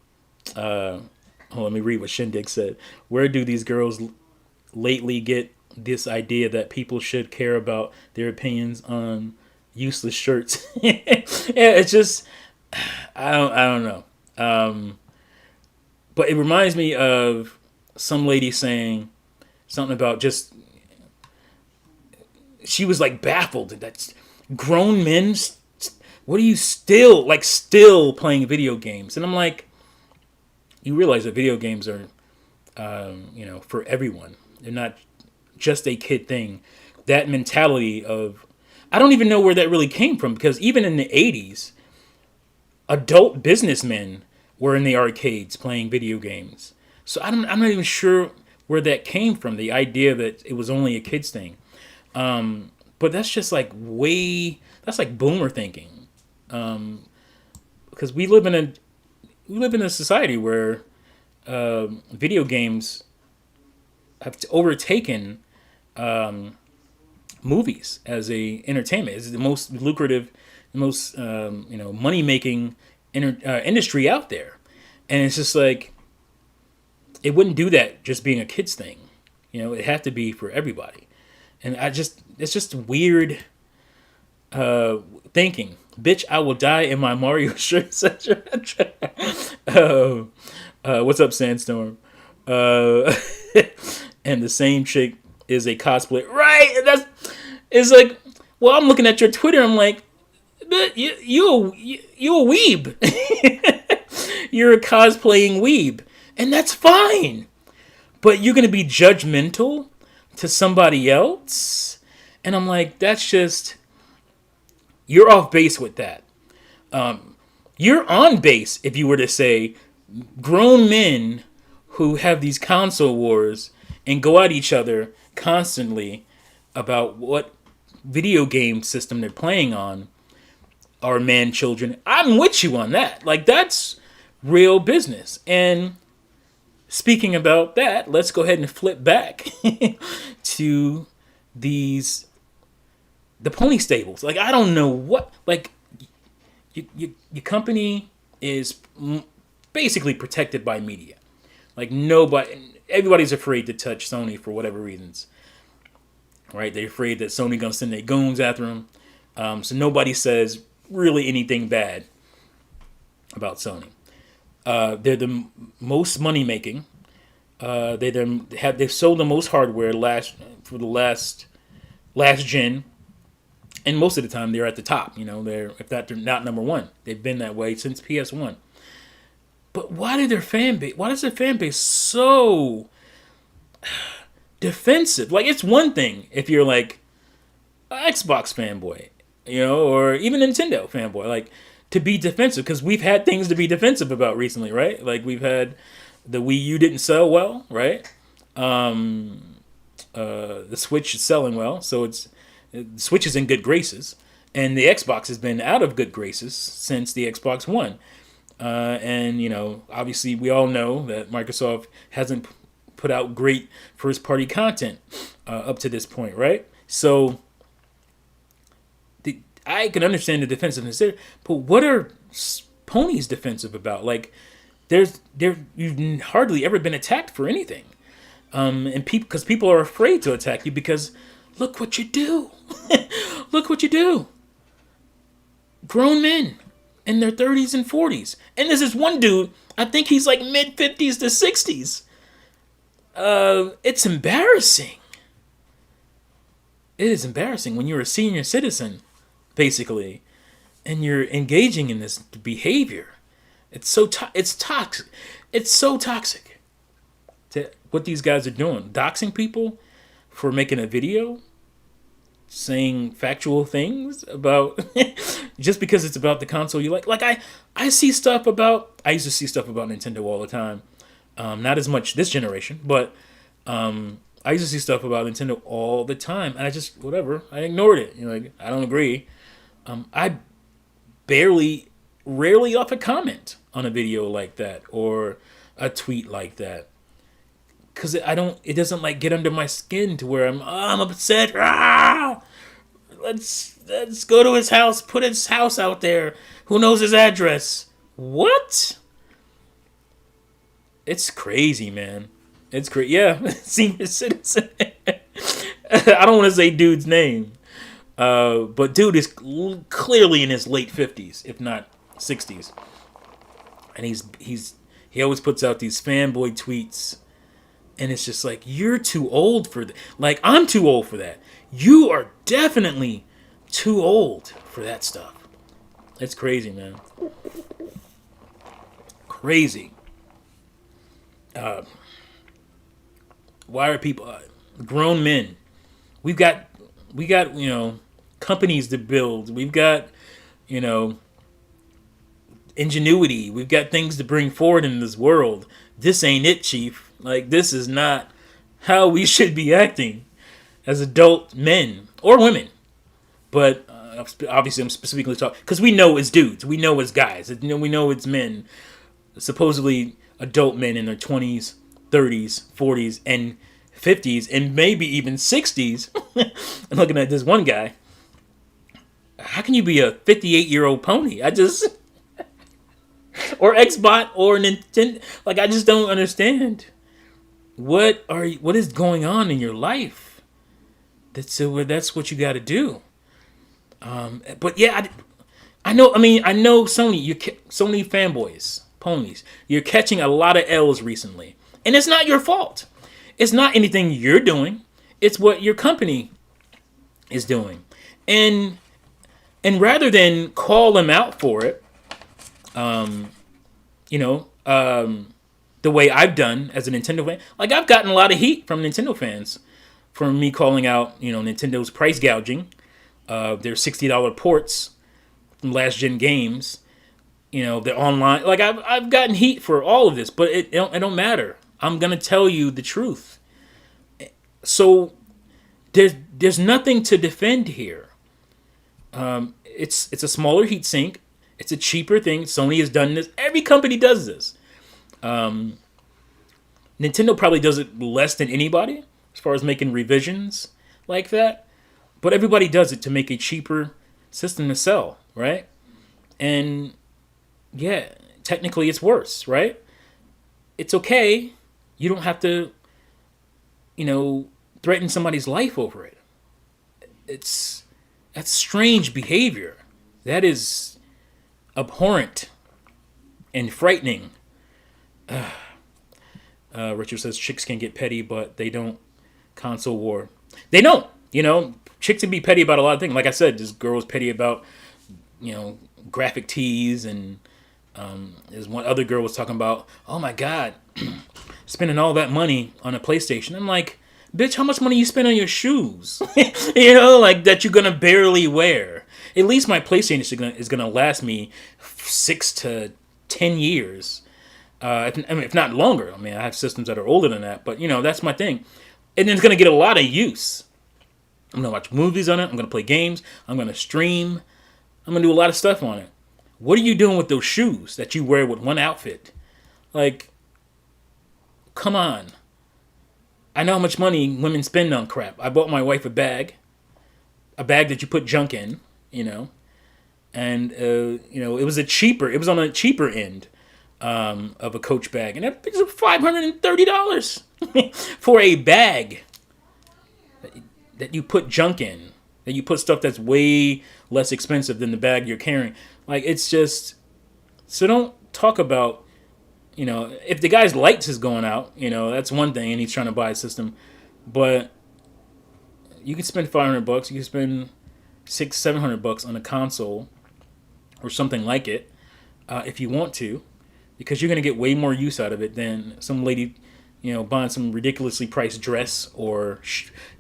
[SPEAKER 1] read what Shindig said. Where do these girls lately get this idea that people should care about their opinions on useless shirts? Yeah, it's just, I don't know. But it reminds me of some lady saying something about just, she was like baffled that grown men, what are you still playing video games? And I'm like, you realize that video games are, for everyone. They're not just a kid thing. That mentality of, I don't even know where that really came from, because even in the 80s, adult businessmen were in the arcades playing video games. So I'm not even sure where that came from, the idea that it was only a kid's thing. But that's just like that's like boomer thinking. Because we live in a society where video games have overtaken movies as a entertainment. It's the most lucrative, the most money making industry out there, and it's just like, it wouldn't do that just being a kids thing. It had to be for everybody, and it's just weird thinking. Bitch, I will die in my Mario shirt. What's up, Sandstorm? And the same chick is a cosplay, right? And it's like, well, I'm looking at your Twitter. I'm like, you a weeb. You're a cosplaying weeb, and that's fine. But you're gonna be judgmental to somebody else, and I'm like, that's just, you're off base with that. You're on base if you were to say grown men who have these console wars and go at each other constantly about what video game system they're playing on are man children. I'm with you on that. Like, that's real business. And speaking about that, let's go ahead and flip back to the pony stables. Like, I don't know what, like, your company is basically protected by media. Like, everybody's afraid to touch Sony for whatever reasons. Right? They're afraid that Sony gonna send their goons after them. So nobody says really anything bad about Sony. They're the most money making. They've sold the most hardware for the last gen, and most of the time they're at the top. They're not number one. They've been that way since PS1. But why is their fan base so defensive? Like, it's one thing if you're like an Xbox fanboy, or even Nintendo fanboy, like, to be defensive, because we've had things to be defensive about recently, right? Like, we've had the Wii U didn't sell well, right? The Switch is selling well, so the Switch is in good graces, and the Xbox has been out of good graces since the Xbox One. And obviously we all know that Microsoft hasn't put out great first-party content up to this point, right? So I can understand the defensiveness there, but what are ponies defensive about? Like, you've hardly ever been attacked for anything, and because people are afraid to attack you because look what you do, look what you do. Grown men in their 30s and 40s, and there's this one dude. I think he's like mid 50s to 60s. It's embarrassing. It is embarrassing when you're a senior citizen, basically, and you're engaging in this behavior. It's it's toxic. It's so toxic. What these guys are doing, doxing people for making a video, saying factual things about just because it's about the console you like. Like, I see stuff about. I used to see stuff about Nintendo all the time. Not as much this generation, but I used to see stuff about Nintendo all the time, and I just, whatever, I ignored it. Like, I don't agree. I rarely off a comment on a video like that or a tweet like that. because it doesn't like get under my skin to where I'm upset. Ah! Let's go to his house, put his house out there. Who knows his address? What? It's crazy, man. It's crazy. Yeah, senior citizen. I don't want to say dude's name, but dude is clearly in his late 50s, if not 60s, and he always puts out these fanboy tweets, and it's just like, you're too old for that. Like, I'm too old for that. You are definitely too old for that stuff. It's crazy, man. Crazy. Why are people, grown men? We've got companies to build. We've got ingenuity. We've got things to bring forward in this world. This ain't it, Chief. Like, this is not how we should be acting as adult men or women. But obviously, I'm specifically talking because we know it's dudes. We know it's guys. We know it's men. Supposedly adult men in their 20s, 30s, 40s, and 50s, and maybe even 60s. I'm looking at this one guy. How can you be a 58-year-old pony? Or Xbot or Nintendo. Like, I just don't understand. What is going on in your life? That's what you got to do. But yeah, I know Sony. Sony fanboys, ponies. You're catching a lot of L's recently, and it's not your fault. It's not anything you're doing. It's what your company is doing, and rather than call them out for it, the way I've done as a Nintendo fan, like, I've gotten a lot of heat from Nintendo fans for me calling out, Nintendo's price gouging, their $60 ports from last gen games, their online. Like, I've gotten heat for all of this, but it don't matter. I'm gonna tell you the truth. So there's nothing to defend here. It's a smaller heatsink. It's a cheaper thing. Sony has done this. Every company does this. Nintendo probably does it less than anybody as far as making revisions like that. But everybody does it to make a cheaper system to sell, right? And yeah, technically it's worse, right? It's okay. You don't have to, threaten somebody's life over it. That's strange behavior. That is abhorrent and frightening. Richard says chicks can get petty, but they don't. Console war. They don't. Chicks can be petty about a lot of things. Like I said, this girl was petty about, graphic tees, and there's one other girl was talking about, oh my God, spending all that money on a PlayStation. I'm like, bitch, how much money you spend on your shoes? Like, that you're gonna barely wear. At least my PlayStation is gonna last me 6 to 10 years. If not longer. I mean, I have systems that are older than that, but that's my thing. And it's gonna get a lot of use. I'm gonna watch movies on it. I'm gonna play games. I'm gonna stream. I'm gonna do a lot of stuff on it. What are you doing with those shoes that you wear with one outfit? Like, come on. I know how much money women spend on crap. I bought my wife a bag that you put junk in, and it was on a cheaper end of a Coach bag, and it was $530 for a bag that you put junk in, that you put stuff that's way less expensive than the bag you're carrying. Like, it's just, so don't talk about, if the guy's lights is going out, that's one thing, and he's trying to buy a system, but you can spend $500, you can spend $600-$700 on a console or something like it, if you want to, because you're going to get way more use out of it than some lady, buying some ridiculously priced dress or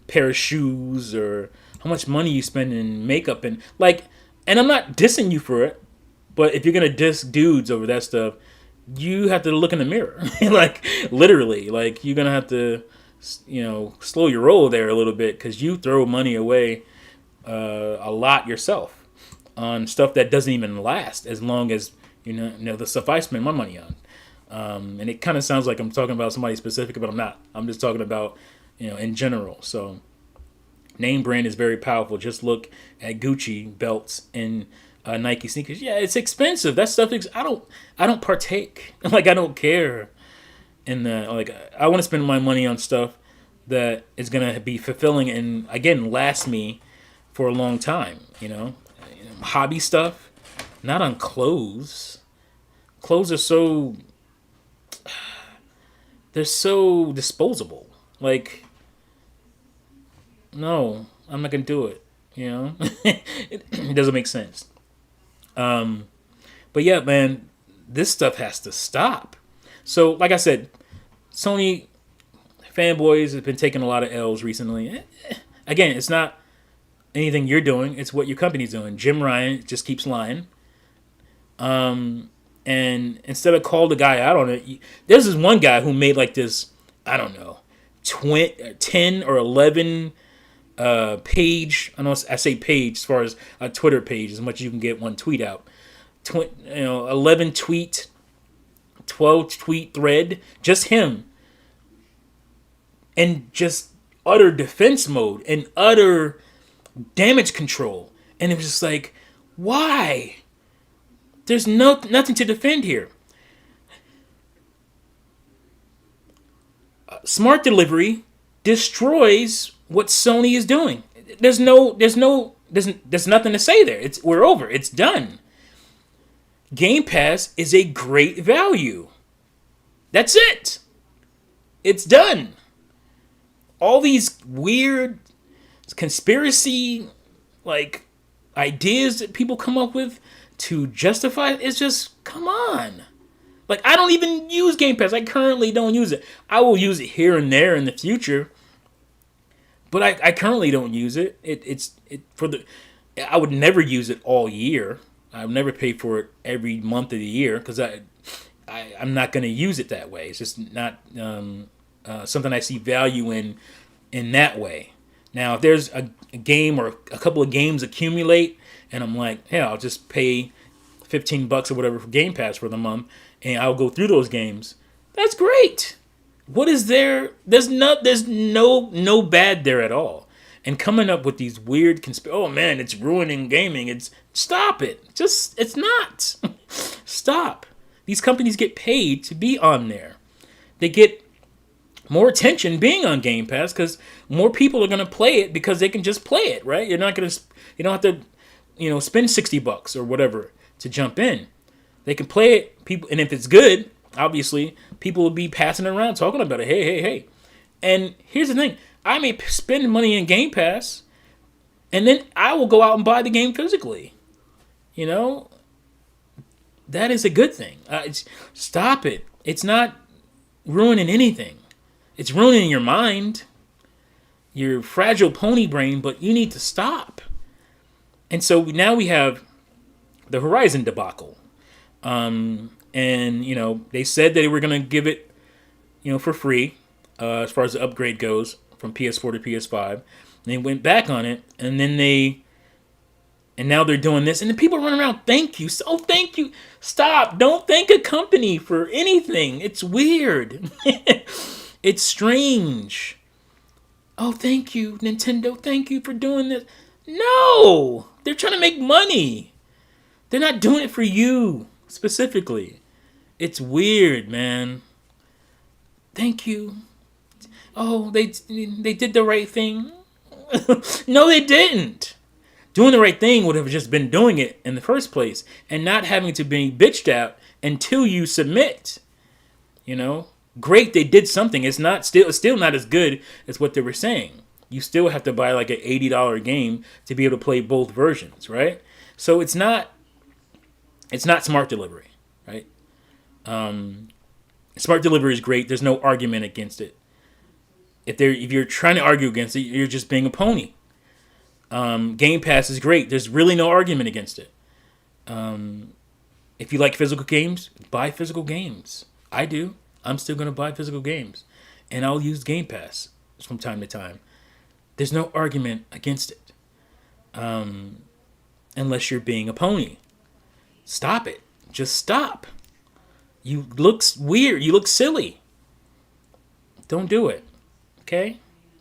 [SPEAKER 1] pair of shoes, or how much money you spend in makeup, and I'm not dissing you for it, but if you're going to diss dudes over that stuff, you have to look in the mirror. Like, literally, like, you're going to have to, slow your roll there a little bit, because you throw money away a lot yourself on stuff that doesn't even last as long as, the stuff I spend my money on. And it kind of sounds like I'm talking about somebody specific, but I'm not. I'm just talking about, in general. So name brand is very powerful. Just look at Gucci belts and Nike sneakers. Yeah, it's expensive. That stuff is. I don't partake. Like, I don't care. In the like, I want to spend my money on stuff that is gonna be fulfilling and again last me for a long time. Hobby stuff, not on clothes. Clothes are they're so disposable. Like, no, I'm not gonna do it. It doesn't make sense. But yeah, man, this stuff has to stop. So, like I said, Sony fanboys have been taking a lot of L's recently. Again, it's not anything you're doing; it's what your company's doing. Jim Ryan just keeps lying. And instead of call the guy out on it, there's this one guy who made like this, I don't know, 10 or 11 page. I know I say page as far as a Twitter page, as much as you can get one tweet out. 11 tweet, 12 tweet thread, just him, and just utter defense mode and utter damage control. And it was just like, why? There's nothing to defend here. Smart delivery destroys what Sony is doing. There's nothing to say there. We're over. It's done. Game Pass is a great value. That's it. It's done. All these weird conspiracy like ideas that people come up with to justify it, it's just, come on. Like, I don't even use Game Pass. I currently don't use it. I will use it here and there in the future, but I currently don't use it. I would never use it all year. I would never pay for it every month of the year because I'm not going to use it that way. It's just not something I see value in that way. Now, if there's a game or a couple of games accumulate, and I'm like, hey, I'll just pay $15 or whatever for Game Pass for the month, and I'll go through those games. That's great. What is there? There's no bad there at all. And coming up with these weird oh man, it's ruining gaming. Stop it. It's not. Stop. These companies get paid to be on there. They get more attention being on Game Pass because more people are going to play it because they can just play it, right? You don't have to, spend $60 or whatever to jump in. They can play it, people, and if it's good, obviously, people will be passing it around talking about it. Hey. And here's the thing. I may spend money in Game Pass, and then I will go out and buy the game physically. That is a good thing. Stop it. It's not ruining anything. It's ruining your mind, your fragile pony brain, but you need to stop. And so now we have the Horizon debacle. And, they said that they were going to give it, for free, as far as the upgrade goes, from PS4 to PS5. And they went back on it, and now they're doing this. And then people run around, thank you. So thank you. Stop. Don't thank a company for anything. It's weird. It's strange. Oh, thank you, Nintendo. Thank you for doing this. No. They're trying to make money. They're not doing it for you, specifically. It's weird, man. Thank you. Oh, they did the right thing. No, they didn't. Doing the right thing would have just been doing it in the first place and not having to be bitched at until you submit. Great, they did something. It's still not as good as what they were saying. You still have to buy like an $80 game to be able to play both versions, right? So it's not smart delivery, right? Smart delivery is great. There's no argument against it. If you're trying to argue against it, you're just being a pony. Game Pass is great. There's really no argument against it. If you like physical games, buy physical games. I do. I'm still going to buy physical games. And I'll use Game Pass from time to time. There's no argument against it. Unless you're being a pony. Stop it. Just stop. You look weird. You look silly. Don't do it. Okay?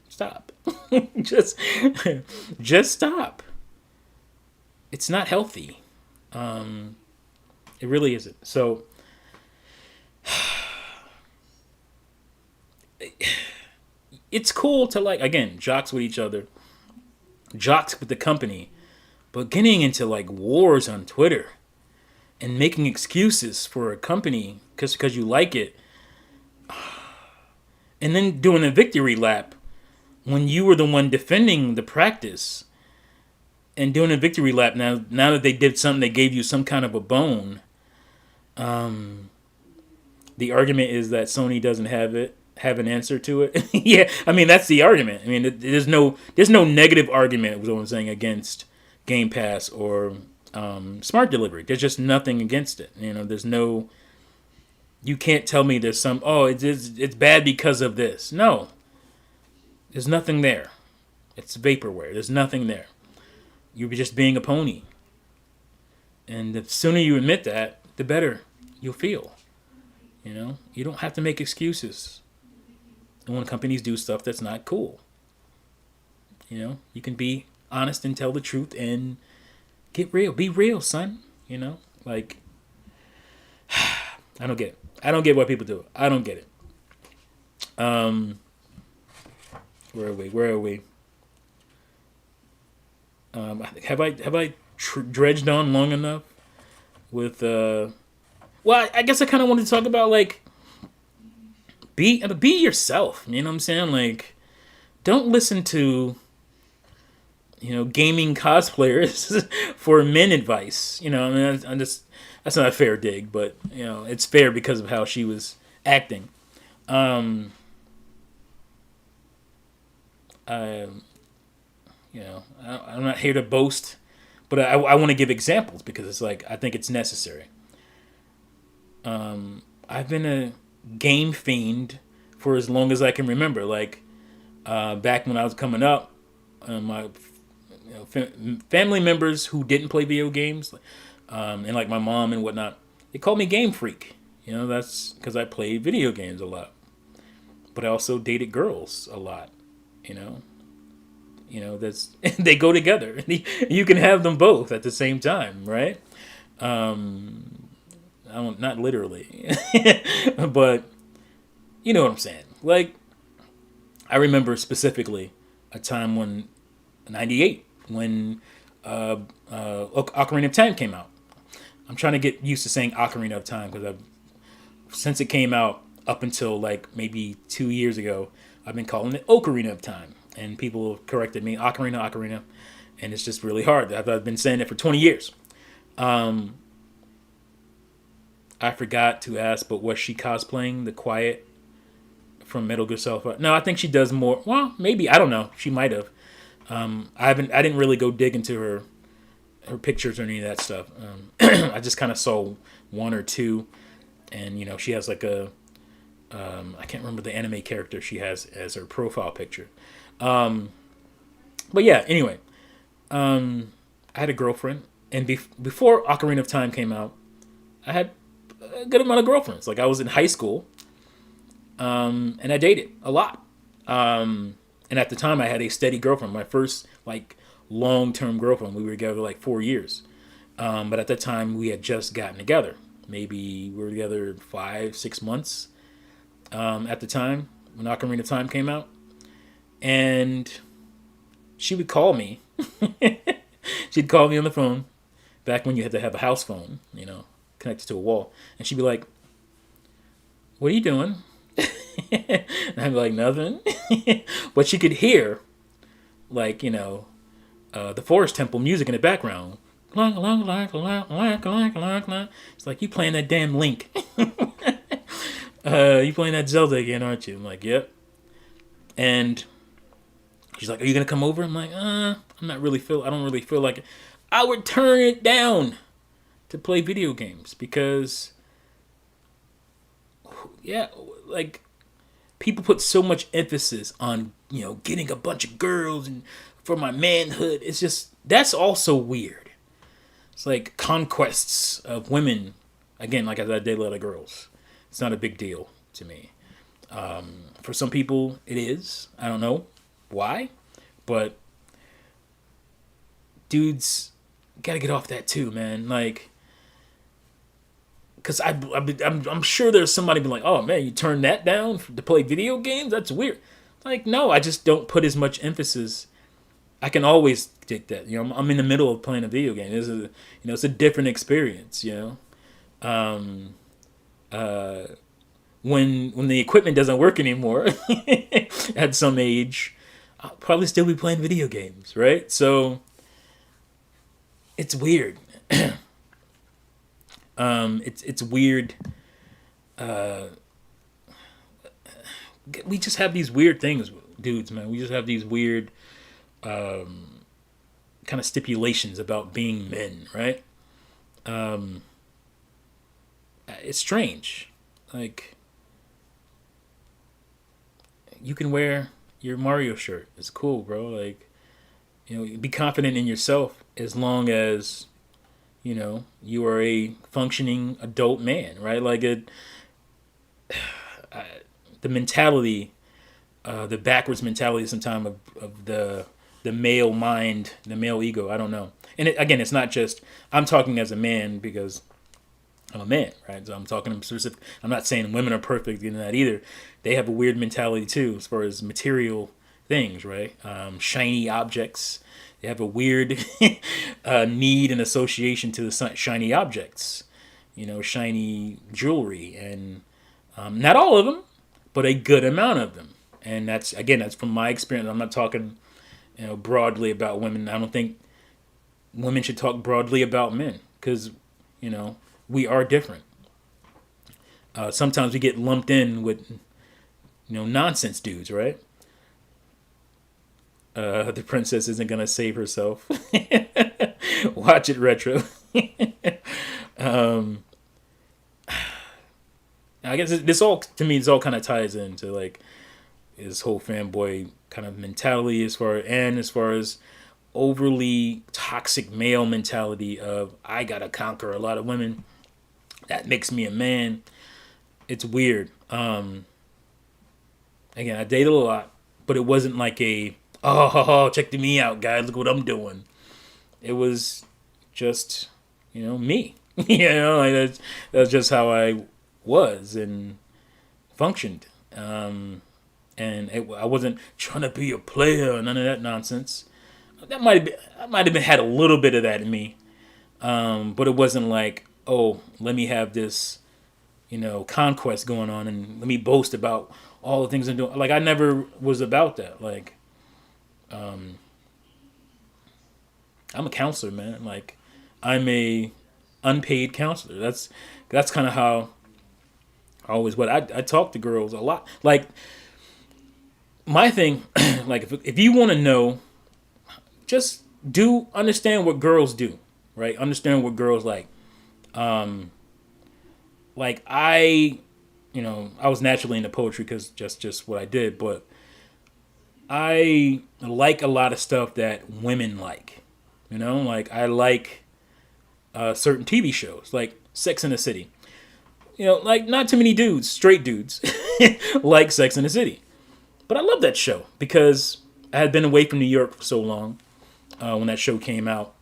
[SPEAKER 1] Stop. just just stop. It's not healthy. It really isn't. So it's cool to, like, again, jocks with each other, jocks with the company, but getting into like wars on Twitter and making excuses for a company because you like it, and then doing a victory lap when you were the one defending the practice, and doing a victory lap now that they did something, they gave you some kind of a bone. The argument is that Sony doesn't have an answer to it. Yeah, I mean, that's the argument. I mean, there's no negative argument, was what I'm saying, against Game Pass or smart delivery. There's just nothing against it. There's no. You can't tell me there's some. Oh, it's bad because of this. No, there's nothing there. It's vaporware. There's nothing there. You're just being a pony. And the sooner you admit that, the better you'll feel. You don't have to make excuses. And when companies do stuff that's not cool, you can be honest and tell the truth and get real. Be real, son. Like, I don't get it. I don't get why people do it. I don't get it. Where are we? Have I dredged on long enough with well, I guess I kind of wanted to talk about, like, be yourself. You know what I'm saying? Like, don't listen to gaming cosplayers for men advice. I mean, I'm just, that's not a fair dig, but it's fair because of how she was acting. I'm not here to boast, but I want to give examples because it's like, I think it's necessary. I've been a game fiend for as long as I can remember. Like, back when I was coming up, my family members who didn't play video games, and like my mom and whatnot, they called me Game Freak. That's because I played video games a lot. But I also dated girls a lot. That's they go together. You can have them both at the same time, right? Not literally, but you know what I'm saying. Like, I remember specifically a time when '98 when Ocarina of Time came out. I'm trying to get used to saying Ocarina of Time because since it came out up until like maybe 2 years ago, I've been calling it Ocarina of Time, and people corrected me, Ocarina, and it's just really hard. I've been saying it for 20 years. I forgot to ask, but was she cosplaying the Quiet from Metal Gear Solid? No, I think she does more. Well, maybe, I don't know. She might have. I didn't really go dig into her pictures or any of that stuff. I just kind of saw one or two, and she has like a I can't remember the anime character she has as her profile picture. But yeah, anyway, I had a girlfriend, and before Ocarina of Time came out, I had a good amount of girlfriends. Like, I was in high school, and I dated a lot. And at the time, I had a steady girlfriend. My first, like, long-term girlfriend. We were together like 4 years. But at that time, we had just gotten together. Maybe we were together 5-6 months at the time when Ocarina of Time came out. And she would call me. She'd call me on the phone back when you had to have a house phone, connected to a wall. And she'd be like, "What are you doing?" And I'd be like, "Nothing." But she could hear, like, the Forest Temple music in the background. It's like, "You playing that damn Link." You playing that Zelda again, aren't you? I'm like, "Yep." And she's like, "Are you going to come over?" I'm like, I don't really feel like it. I would turn it down to play video games because, yeah, like, people put so much emphasis on, getting a bunch of girls and for my manhood. It's just, that's also weird. It's like conquests of women Again, like I said, I date a lot of girls. It's not a big deal to me. For some people, it is. I don't know why, but dudes gotta get off that too, man. Like, cause I'm sure there's somebody be like, oh man, you turn that down to play video games? That's weird. Like, no, I just don't put as much emphasis. I can always take that. You know, I'm in the middle of playing a video game. It's a different experience. You know, when the equipment doesn't work anymore at some age, I'll probably still be playing video games, right? So it's weird. It's weird. We just have these weird things, dudes, man. We just have these weird kind of stipulations about being men, right? It's strange. Like, you can wear your Mario shirt. It's cool, bro. Like, be confident in yourself as long as, you are a functioning adult man, right? Like, the mentality, the backwards mentality sometimes of the male mind, the male ego. I don't know. And again, it's not just, I'm talking as a man because I'm a man, right? So I'm talking specific. I'm not saying women are perfect in that either. They have a weird mentality too, as far as material things, right? Shiny objects. They have a weird need and association to the shiny objects. Shiny jewelry, and not all of them, but a good amount of them. And that's from my experience. I'm not talking, broadly about women. I don't think women should talk broadly about men because, we are different. Sometimes we get lumped in with, nonsense dudes, right? The princess isn't gonna save herself. Watch it, retro. I guess this all, to me, this all kind of ties into like this whole fanboy kind of mentality as far as overly toxic male mentality of I gotta conquer a lot of women. That makes me a man. It's weird. Again, I dated a lot, but it wasn't like check me out, guys. Look what I'm doing. It was just, me. Like that's just how I was and functioned. And I wasn't trying to be a player, none of that nonsense. That might have been had a little bit of that in me, but it wasn't like, oh, let me have this, conquest going on and let me boast about all the things I'm doing. Like, I never was about that. Like, I'm a counselor, man. Like, I'm a unpaid counselor. That's kind of how I always what I talk to girls a lot. Like, my thing, like if you want to know, just understand what girls do, right? Understand what girls like. Like I was naturally into poetry because just what I did, but I like a lot of stuff that women like. Like I like certain TV shows, like Sex and the City. Like not too many dudes, straight dudes, like Sex and the City. But I love that show because I had been away from New York for so long when that show came out.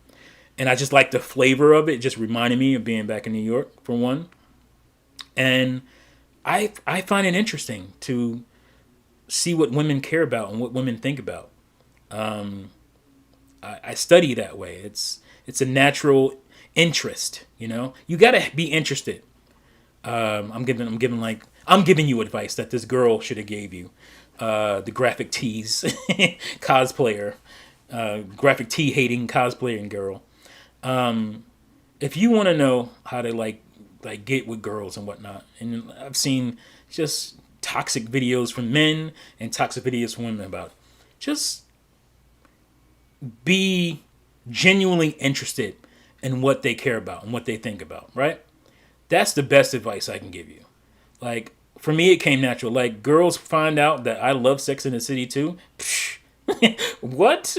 [SPEAKER 1] And I just like the flavor of it. It just reminded me of being back in New York, for one. And I find it interesting to see what women care about and what women think about. I study that way. It's a natural interest, You gotta be interested. I'm giving you advice that this girl should have gave you. The graphic tees cosplayer, graphic tee hating cosplaying girl. If you want to know how to like get with girls and whatnot, and I've seen just toxic videos from men and toxic videos from women about it. Just be genuinely interested in what they care about and what they think about, right? That's the best advice I can give you. Like, for me, it came natural. Like, girls find out that I love Sex in the City too. What?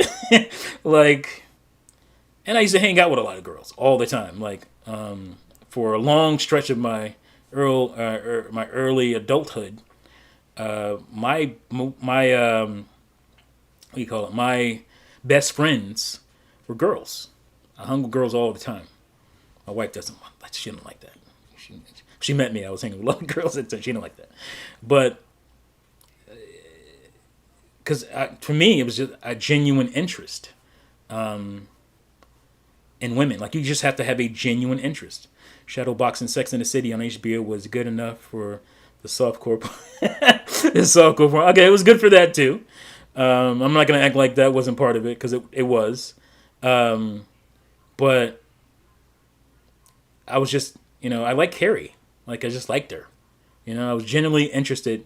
[SPEAKER 1] Like, and I used to hang out with a lot of girls all the time. Like, for a long stretch of my early adulthood, what do you call it? My best friends were girls. I hung with girls all the time. My wife doesn't. She didn't like that. She met me. I was hanging with a lot of girls at the time. She didn't like that. But because for me, it was just a genuine interest in women. Like, you just have to have a genuine interest. Shadowboxing Sex in the City on HBO was good enough for the softcore. The softcore. Okay, it was good for that too. I'm not gonna act like that wasn't part of it, because it was. But I was just, I like Carrie. Like, I just liked her. I was genuinely interested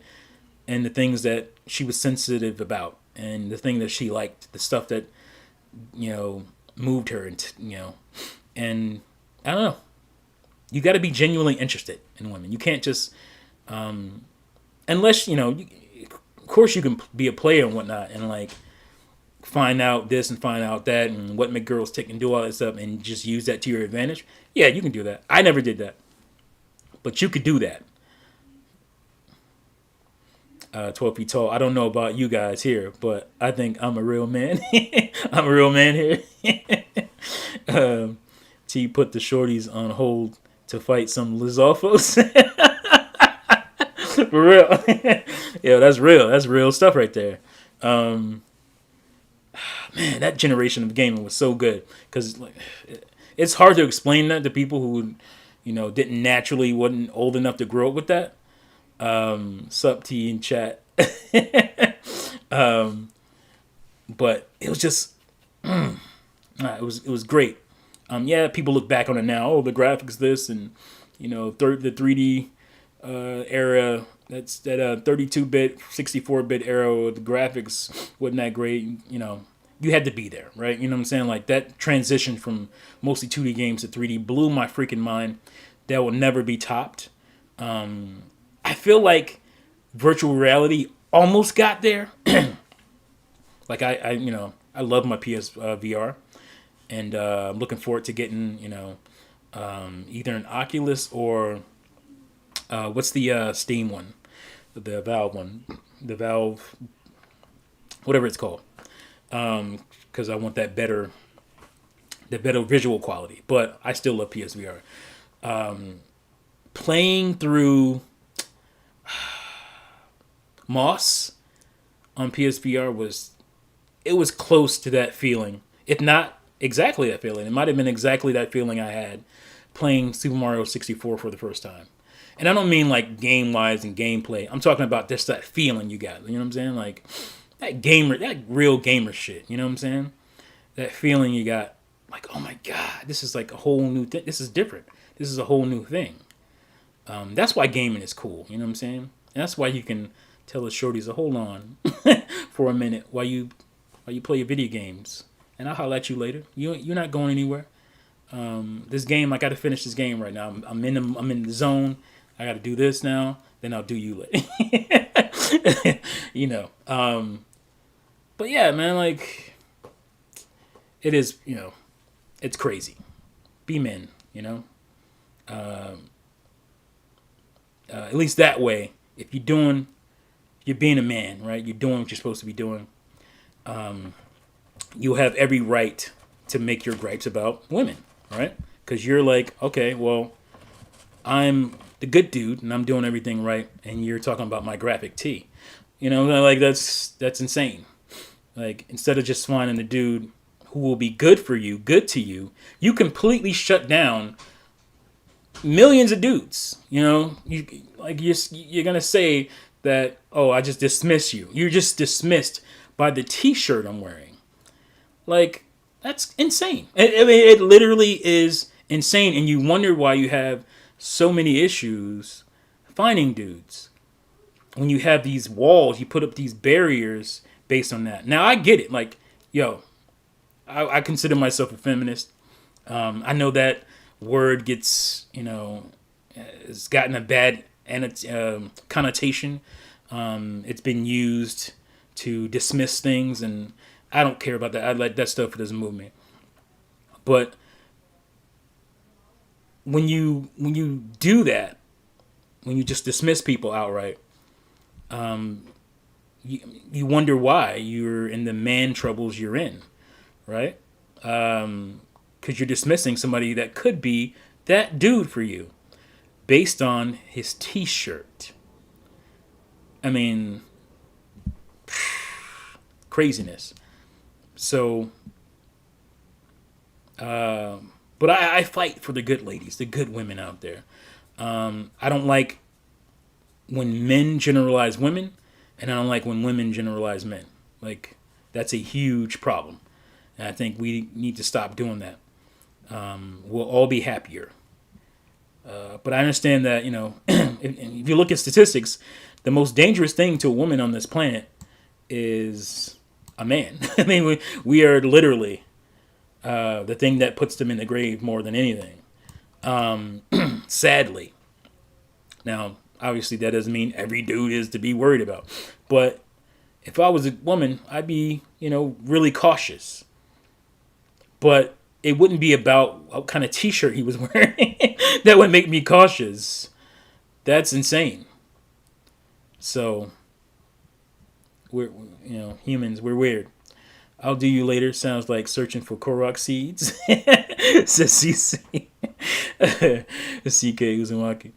[SPEAKER 1] in the things that she was sensitive about, and the thing that she liked, the stuff that, moved her, and I don't know. You got to be genuinely interested in women. You can't just, unless, of course you can be a player and whatnot, and like find out this and find out that, and what make girls tick and do all that stuff, and just use that to your advantage. Yeah, you can do that. I never did that, but you could do that. 12 feet tall. I don't know about you guys here, but I think I'm a real man. I'm a real man here. T put the shorties on hold to fight some Lizalfos. For real. Yeah, that's real. That's real stuff right there. Man, that generation of gaming was so good, because like, it's hard to explain that to people who, wasn't old enough to grow up with that. Sup T in chat. But it was just, it was great. Yeah, people look back on it now. Oh, the graphics, this, and the 3D era. That's that 32-bit, 64-bit era. The graphics wasn't that great. You had to be there, right? You know what I'm saying? Like, that transition from mostly 2D games to 3D blew my freaking mind. That will never be topped. I feel like virtual reality almost got there. Like, I love my PS VR, and I'm looking forward to getting either an Oculus or what's the Steam one, the Valve one, the Valve, whatever it's called, because I want the better visual quality. But I still love PSVR. Playing through Moss on PSVR was close to that feeling, if not exactly that feeling. It might have been exactly that feeling I had playing Super Mario 64 for the first time. And I don't mean like game-wise and gameplay. I'm talking about just that feeling you got. You know what I'm saying? Like that real gamer shit. You know what I'm saying? That feeling you got, like, oh my God, this is like a whole new thing. This is different. This is a whole new thing. That's why gaming is cool. You know what I'm saying? And that's why you can tell the shorties to hold on for a minute while you play your video games, and I'll holler at you later. You're not going anywhere. This game, I got to finish this game right now. I'm in the zone. I got to do this now. Then I'll do you later. But yeah, man, like, it is. It's crazy. Be men. At least that way, if you're being a man, right? You're doing what you're supposed to be doing. You have every right to make your gripes about women, right? Because you're like, okay, well, I'm the good dude and I'm doing everything right, and you're talking about my graphic tee. Like, that's insane. Like, instead of just finding the dude who will be good for you, good to you, you completely shut down millions of dudes. You're gonna say that, oh, I just dismiss you. You're just dismissed by the t-shirt I'm wearing. Like, that's insane. It literally is insane, and you wonder why you have so many issues finding dudes. When you have these walls, you put up these barriers based on that. Now, I get it. Like, I consider myself a feminist. I know that word gets, it's gotten a bad connotation. It's been used to dismiss things, and I don't care about that. I like that stuff. It doesn't move me. But when you do that, when you just dismiss people outright, you wonder why you're in the man troubles you're in, right? Because you're dismissing somebody that could be that dude for you based on his T-shirt. I mean, craziness. So, but I fight for the good ladies, the good women out there. I don't like when men generalize women, and I don't like when women generalize men. Like, that's a huge problem. And I think we need to stop doing that. We'll all be happier. But I understand that, if you look at statistics, the most dangerous thing to a woman on this planet is a man. I mean, we are literally the thing that puts them in the grave more than anything. Sadly. Now, obviously, that doesn't mean every dude is to be worried about. But if I was a woman, I'd be, really cautious. But it wouldn't be about what kind of T-shirt he was wearing that would make me cautious. That's insane. So, we're, humans, we're weird. I'll do you later. Sounds like searching for Korok seeds. Says CC. CK Uzumaki.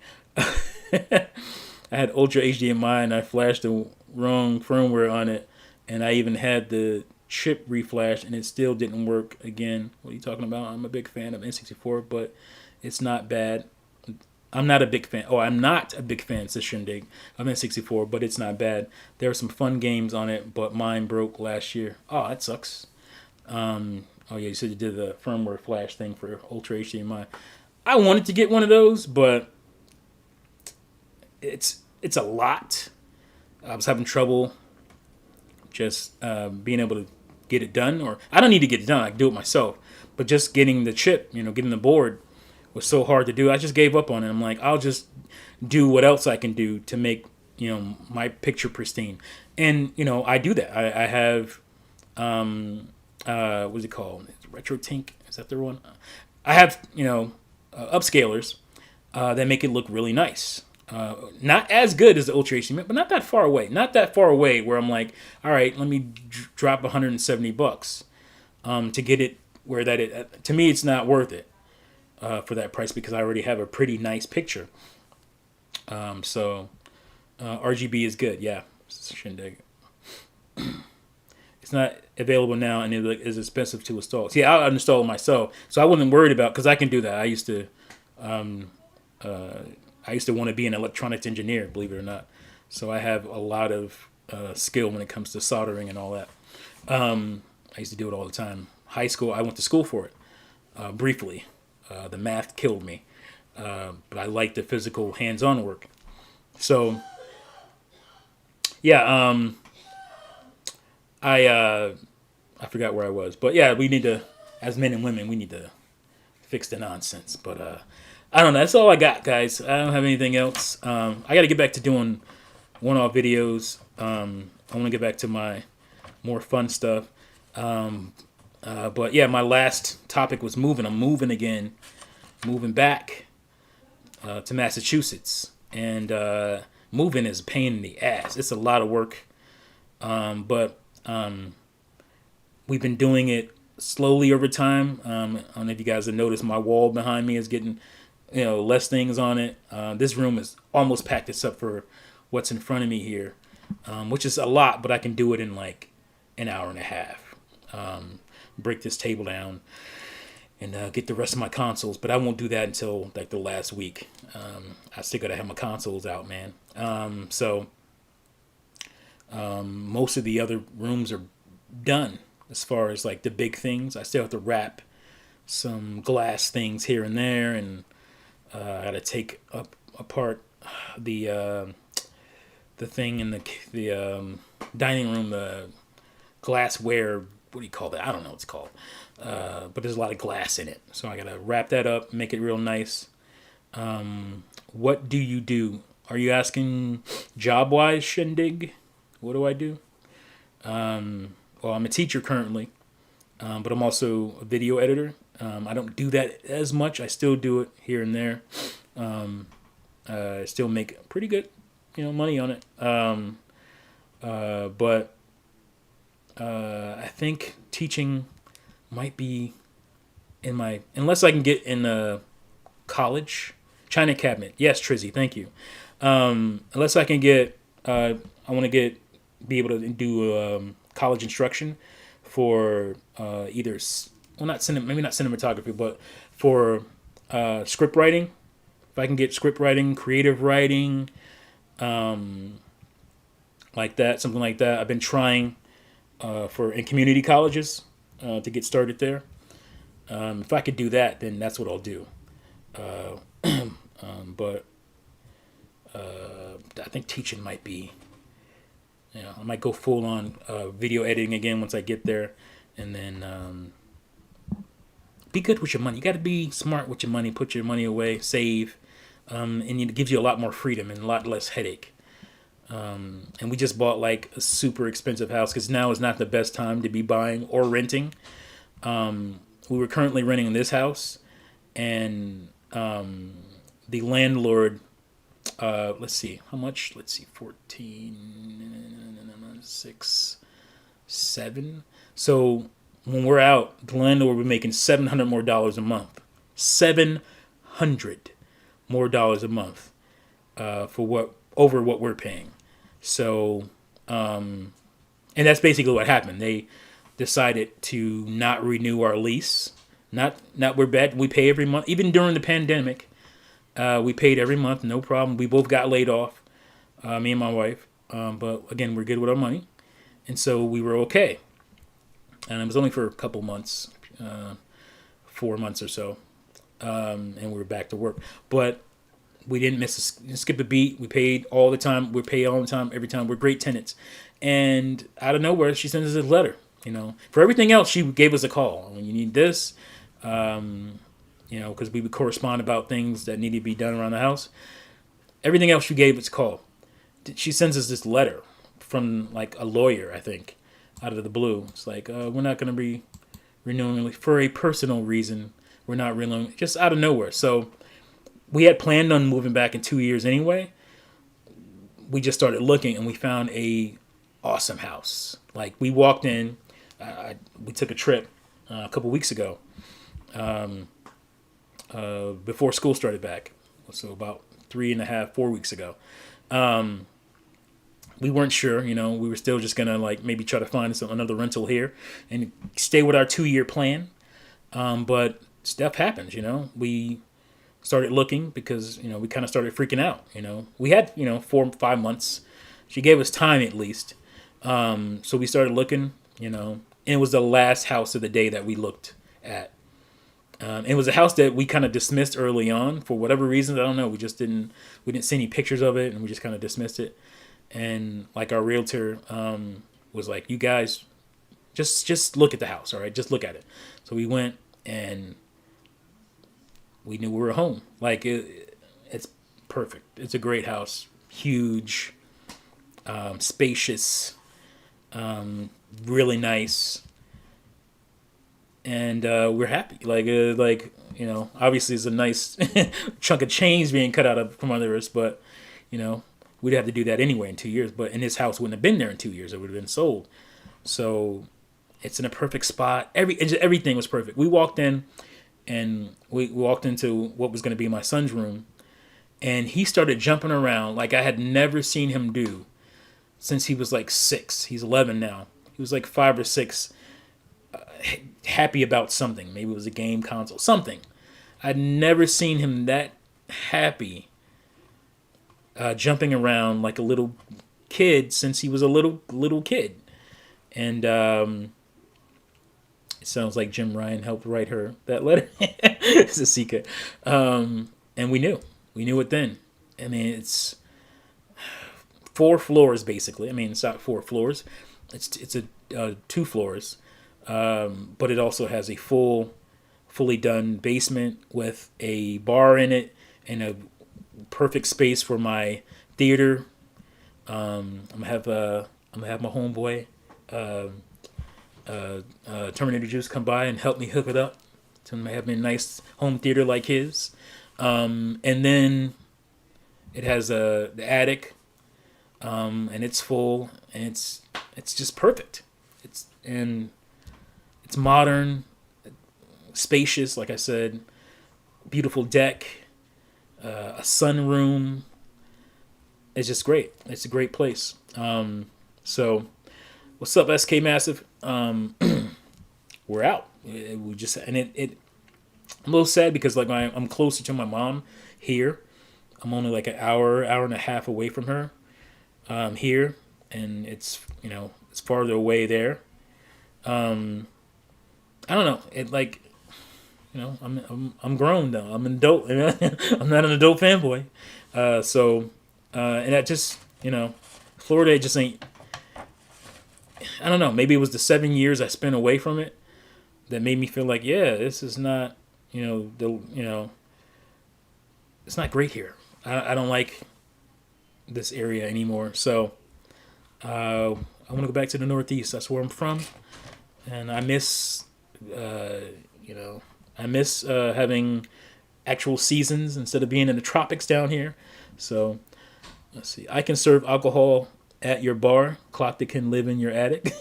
[SPEAKER 1] I had Ultra HDMI and I flashed the wrong firmware on it. And I even had the chip reflash and it still didn't work again. What are you talking about? I'm a big fan of N64, but it's not bad. I'm not a big fan, says Shindig, of N64, but it's not bad. There were some fun games on it, but mine broke last year. Oh, that sucks. Oh yeah, you said you did the firmware flash thing for Ultra HDMI. I wanted to get one of those, but it's a lot. I was having trouble just being able to get it done. Or I don't need to get it done. I can do it myself. But just getting the chip, getting the board was so hard to do. I just gave up on it. I'm like, I'll just do what else I can do to make, my picture pristine. And, I do that. I have, what's it called? Retro Tink? Is that the one? I have, upscalers that make it look really nice. Not as good as the Ultra HD, but not that far away. Not that far away where I'm like, all right, let me drop $170 to get it where that to me it's not worth it for that price because I already have a pretty nice picture. So RGB is good, yeah. Shindig. It's not available now and it is expensive to install. See, I'll install it myself, so I wasn't worried about because I can do that. I used to want to be an electronics engineer, believe it or not. So I have a lot of skill when it comes to soldering and all that. I used to do it all the time. High school, I went to school for it briefly. The math killed me, but I liked the physical hands-on work. So, yeah, I forgot where I was, but yeah, we need to, as men and women, we need to fix the nonsense. But I don't know. That's all I got, guys. I don't have anything else. I got to get back to doing one-off videos. I want to get back to my more fun stuff. But yeah, my last topic was moving. I'm moving again, moving back to Massachusetts, and moving is a pain in the ass. It's a lot of work, but we've been doing it slowly over time. I don't know if you guys have noticed my wall behind me is getting less things on it. This room is almost packed except for what's in front of me here, which is a lot, but I can do it in like an hour and a half. Break this table down and get the rest of my consoles, but I won't do that until like the last week. I still gotta have my consoles out, man. So most of the other rooms are done as far as like the big things. I still have to wrap some glass things here and there, and I gotta take apart the thing in the dining room, the glassware. What do you call that? I don't know what it's called. But there's a lot of glass in it, so I gotta wrap that up, make it real nice. What do you do? Are you asking job-wise, Shindig? What do I do? Well, I'm a teacher currently, but I'm also a video editor. I don't do that as much. I still do it here and there. I still make pretty good, money on it. But I think teaching might be unless I can get in a college. China cabinet. Yes, Trizzy, thank you. Unless I can get, I want to be able to do college instruction for either, well, maybe not cinematography, but for script writing. If I can get script writing, creative writing, like that, something like that. I've been trying in community colleges to get started there. If I could do that, then that's what I'll do. But I think teaching might be, I might go full on video editing again once I get there, and then be good with your money. You got to be smart with your money. Put your money away, save, and it gives you a lot more freedom and a lot less headache. And we just bought like a super expensive house because now is not the best time to be buying or renting. We were currently renting this house, and the landlord, let's see, how much? Let's see, 14, 6, 7. So when we're out, the landlord will be making $700 more a month. $700 more a month for over what we're paying. So, and that's basically what happened. They decided to not renew our lease. Not we're bad. We pay every month, even during the pandemic. We paid every month, no problem. We both got laid off, me and my wife. But again, we're good with our money, and so we were okay. And it was only for a couple months, 4 months or so, and we were back to work. But we didn't skip a beat. We paid all the time. We pay all the time, every time. We're great tenants. And out of nowhere, she sends us a letter. For everything else, she gave us a call. When you need this, because we would correspond about things that needed to be done around the house. Everything else, she gave us a call. She sends us this letter from like a lawyer, I think, out of the blue. It's like, we're not going to be renewing for a personal reason. We're not renewing, just out of nowhere. So we had planned on moving back in 2 years anyway. We just started looking and we found a awesome house. Like we walked in, we took a trip a couple weeks ago, before school started back. So about 4 weeks ago. We weren't sure, we were still just going to like maybe try to find another rental here and stay with our 2-year plan. But stuff happens, we started looking because, we kind of started freaking out, we had, 4 or 5 months. She gave us time at least. So we started looking, and it was the last house of the day that we looked at. It was a house that we kind of dismissed early on for whatever reasons. I don't know. We didn't see any pictures of it and we just kind of dismissed it. And like our realtor, was like, you guys just look at the house. All right. Just look at it. So we went and we knew we were home. Like it's perfect. It's a great house. Huge, spacious, really nice. And we're happy. Obviously it's a nice chunk of change being cut out from under us, but, we'd have to do that anyway in 2 years. But in this house wouldn't have been there in 2 years. It would have been sold. So it's in a perfect spot. Everything was perfect. We walked in and we walked into what was going to be my son's room. And he started jumping around like I had never seen him do since he was like 6. He's 11 now. He was like 5 or 6. Happy about something. Maybe it was a game console, something. I'd never seen him that happy, jumping around like a little kid since he was a little kid. And it sounds like Jim Ryan helped write her that letter. It's a secret. And we knew it then. I mean, it's 4 floors basically. I mean, it's not 4 floors. It's 2 floors. But it also has a fully done basement with a bar in it and a perfect space for my theater. I'm gonna have my homeboy, Terminator Juice, come by and help me hook it up. to have a nice home theater like his. And then it has the attic, and it's full, and it's just perfect. It's modern, spacious, like I said, beautiful deck, a sunroom. It's just great. It's a great place. So, what's up, SK Massive? We're out. We just and it. I'm a little sad because like I'm closer to my mom here. I'm only like an hour and a half away from her here, and it's it's farther away there. I don't know. It like I'm grown now. I'm an adult. I'm not an adult fanboy. And that just Florida it just ain't. I don't know. Maybe it was the 7 years I spent away from it that made me feel like this is not it's not great here. I don't like this area anymore. So I want to go back to the Northeast. That's where I'm from, and I miss having actual seasons instead of being in the tropics down here. So let's see. I can serve alcohol at your bar. Clock that can live in your attic.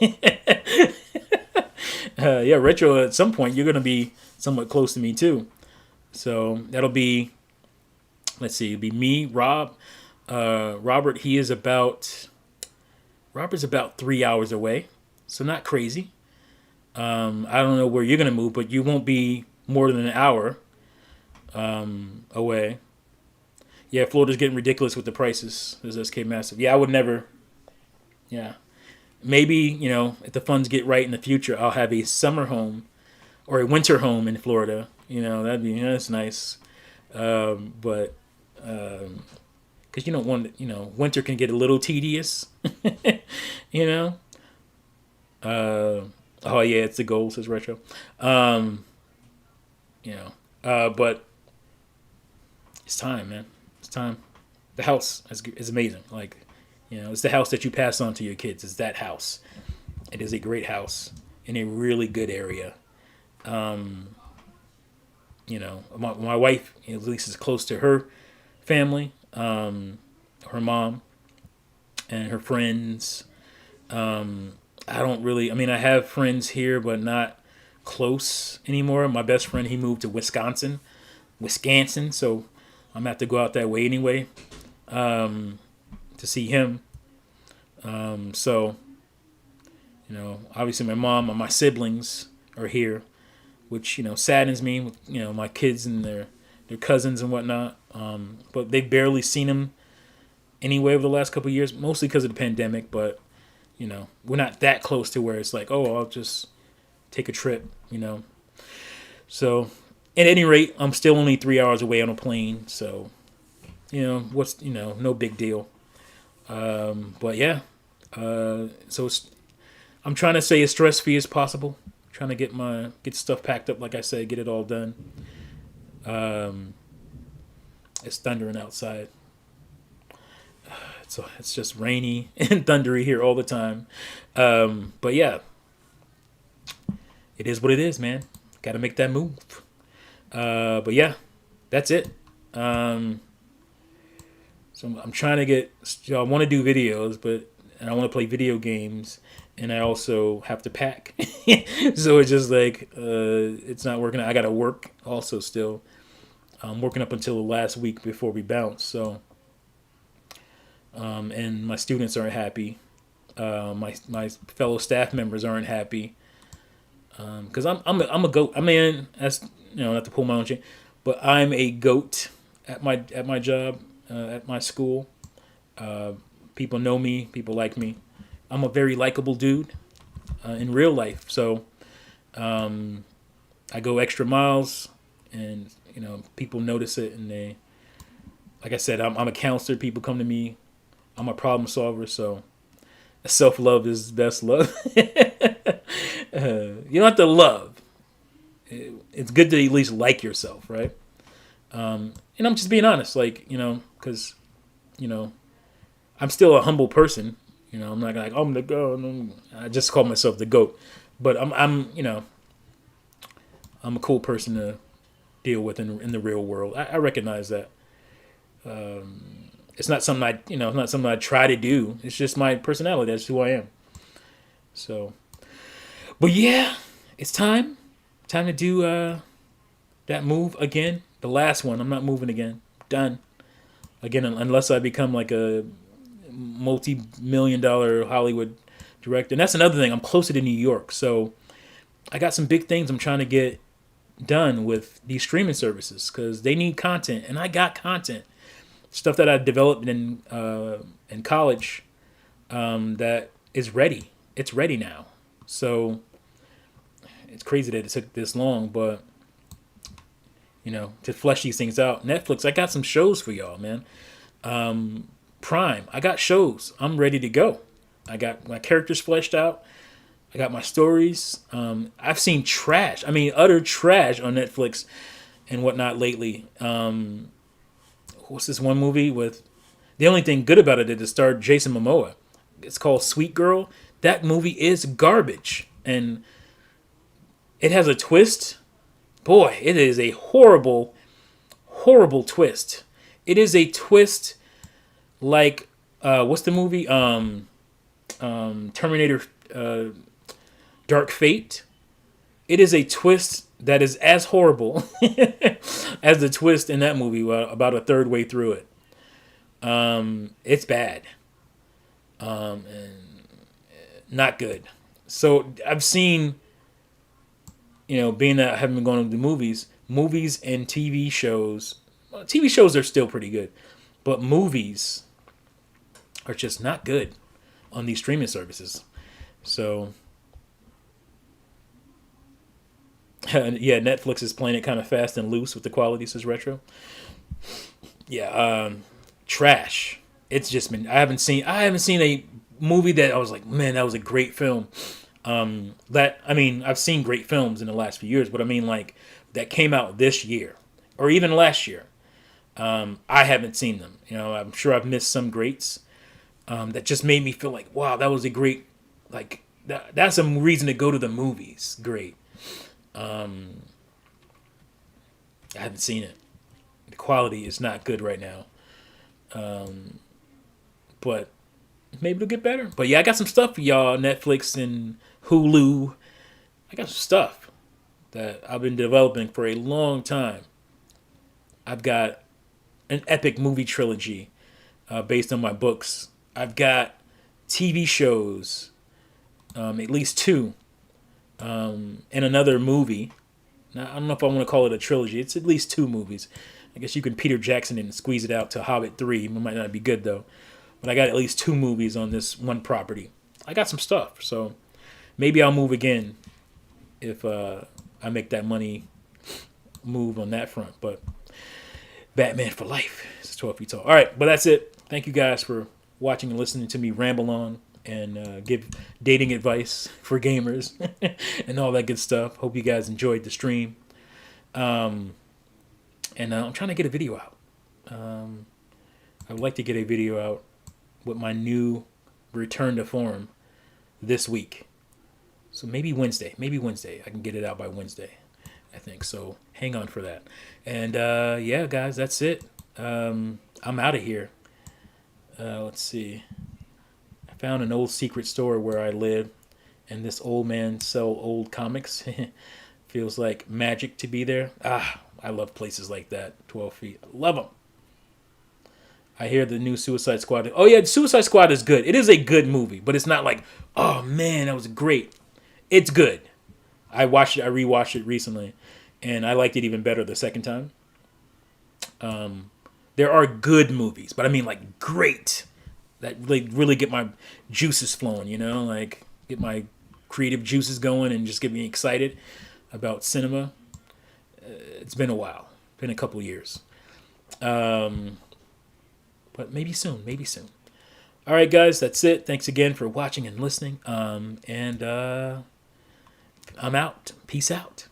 [SPEAKER 1] Retro. At some point, you're gonna be somewhat close to me too. So that'll be. Let's see. It'll be me, Rob, Robert. Robert's about 3 hours away, so not crazy. I don't know where you're gonna move, but you won't be more than an hour away. Yeah, Florida's getting ridiculous with the prices. There's SK Massive. Yeah, I would never. Yeah, maybe if the funds get right in the future, I'll have a summer home or a winter home in Florida. That's nice. But because you don't want winter can get a little tedious. Oh yeah, it's the goal, says Retro. But it's time, man. It's time. The house is amazing. Like, it's the house that you pass on to your kids. It's that house. It is a great house in a really good area. My wife at least is close to her family, her mom, and her friends. I don't really. I have friends here, but not close anymore. My best friend, he moved to Wisconsin, so I'm gonna have to go out that way anyway to see him. Obviously my mom and my siblings are here, which saddens me. With, my kids and their cousins and whatnot. But they've barely seen him anyway over the last couple of years, mostly because of the pandemic. But we're not that close to where it's like, oh, I'll just take a trip. So at any rate, I'm still only 3 hours away on a plane. So no big deal. But yeah. So I'm trying to stay as stress free as possible. Trying to get stuff packed up, like I said, get it all done. It's thundering outside. It's just rainy and thundery here all the time. But yeah, it is what it is, man. Got to make that move. But yeah, that's it. So I'm trying to get. I want to do videos, and I want to play video games, and I also have to pack. So it's just like it's not working. I got to work also still. I'm working up until the last week before we bounce. So, and my students aren't happy. My fellow staff members aren't happy. Because I'm a goat. That's not to pull my own chain, but I'm a goat at my job, at my school. People know me. People like me. I'm a very likable dude in real life. So I go extra miles, and people notice it, and they, like I said, I'm a counselor. People come to me. I'm a problem solver. So self-love is best love. You don't have to love. It's good to at least like yourself, right? And I'm just being honest, like, because, I'm still a humble person. I'm not like, I'm the goat. I just call myself the GOAT. But I'm I'm a cool person to deal with in the real world. I recognize that. It's not something it's not something I try to do. It's just my personality. That's who I am. So, but yeah, it's time to do that move again. The last one. I'm not moving again. Done. Again, unless I become like a multi-million-dollar Hollywood director. And that's another thing. I'm closer to New York, so I got some big things I'm trying to get done with these streaming services because they need content, and I got content, stuff that I developed in college that is ready. It's ready now. So it's crazy that it took this long, but to flesh these things out. Netflix, I got some shows for y'all, man. Prime, I got shows. I'm ready to go. I got my characters fleshed out. I got my stories. I've seen trash. I mean, utter trash on Netflix and whatnot lately. What's this one movie with? The only thing good about it is it starred Jason Momoa. It's called Sweet Girl. That movie is garbage, and it has a twist. Boy, it is a horrible, horrible twist. It is a twist like what's the movie? Terminator. Dark Fate. It is a twist that is as horrible as the twist in that movie about a third way through it. It's bad. And not good. So I've seen, being that I haven't been going to the movies and TV shows. Well, TV shows are still pretty good, but movies are just not good on these streaming services. So yeah, Netflix is playing it kind of fast and loose with the quality, says Retro. Yeah, trash. It's just been. I haven't seen a movie that I was like, man, that was a great film. I've seen great films in the last few years, but I mean, like, that came out this year or even last year. I haven't seen them. I'm sure I've missed some greats that just made me feel like, wow, that was a great, like, that's a reason to go to the movies. Great. I haven't seen it. The quality is not good right now. But maybe it'll get better. But yeah, I got some stuff for y'all, Netflix and Hulu. I got some stuff that I've been developing for a long time. I've got an epic movie trilogy based on my books. I've got TV shows, at least two, and another movie. Now, I don't know if I want to call it a trilogy. It's at least two movies. I guess you can Peter Jackson and squeeze it out to Hobbit 3. It might not be good, though. But I got at least two movies on this one property. I got some stuff, so maybe I'll move again if I make that money move on that front. But Batman for life. It's 12 feet tall. All right, but that's it. Thank you guys for watching and listening to me ramble on and give dating advice for gamers and all that good stuff. Hope you guys enjoyed the stream. And I'm trying to get a video out. I would like to get a video out with my new return to form this week. So maybe Wednesday. I can get it out by Wednesday, I think. So hang on for that. And yeah, guys, that's it. I'm out of here. Let's see. I found an old secret store where I live, and this old man sell old comics. Feels like magic to be there. I love places like that. 12 feet. I love them. I hear the new Suicide Squad. Oh, yeah, Suicide Squad is good. It is a good movie, but it's not like, oh, man, that was great. It's good. I rewatched it recently, and I liked it even better the second time. There are good movies, but I mean, like, great. That really get my juices flowing, like get my creative juices going and just get me excited about cinema. It's been a while. Been a couple years. But maybe soon. All right, guys, that's it. Thanks again for watching and listening. And I'm out. Peace out.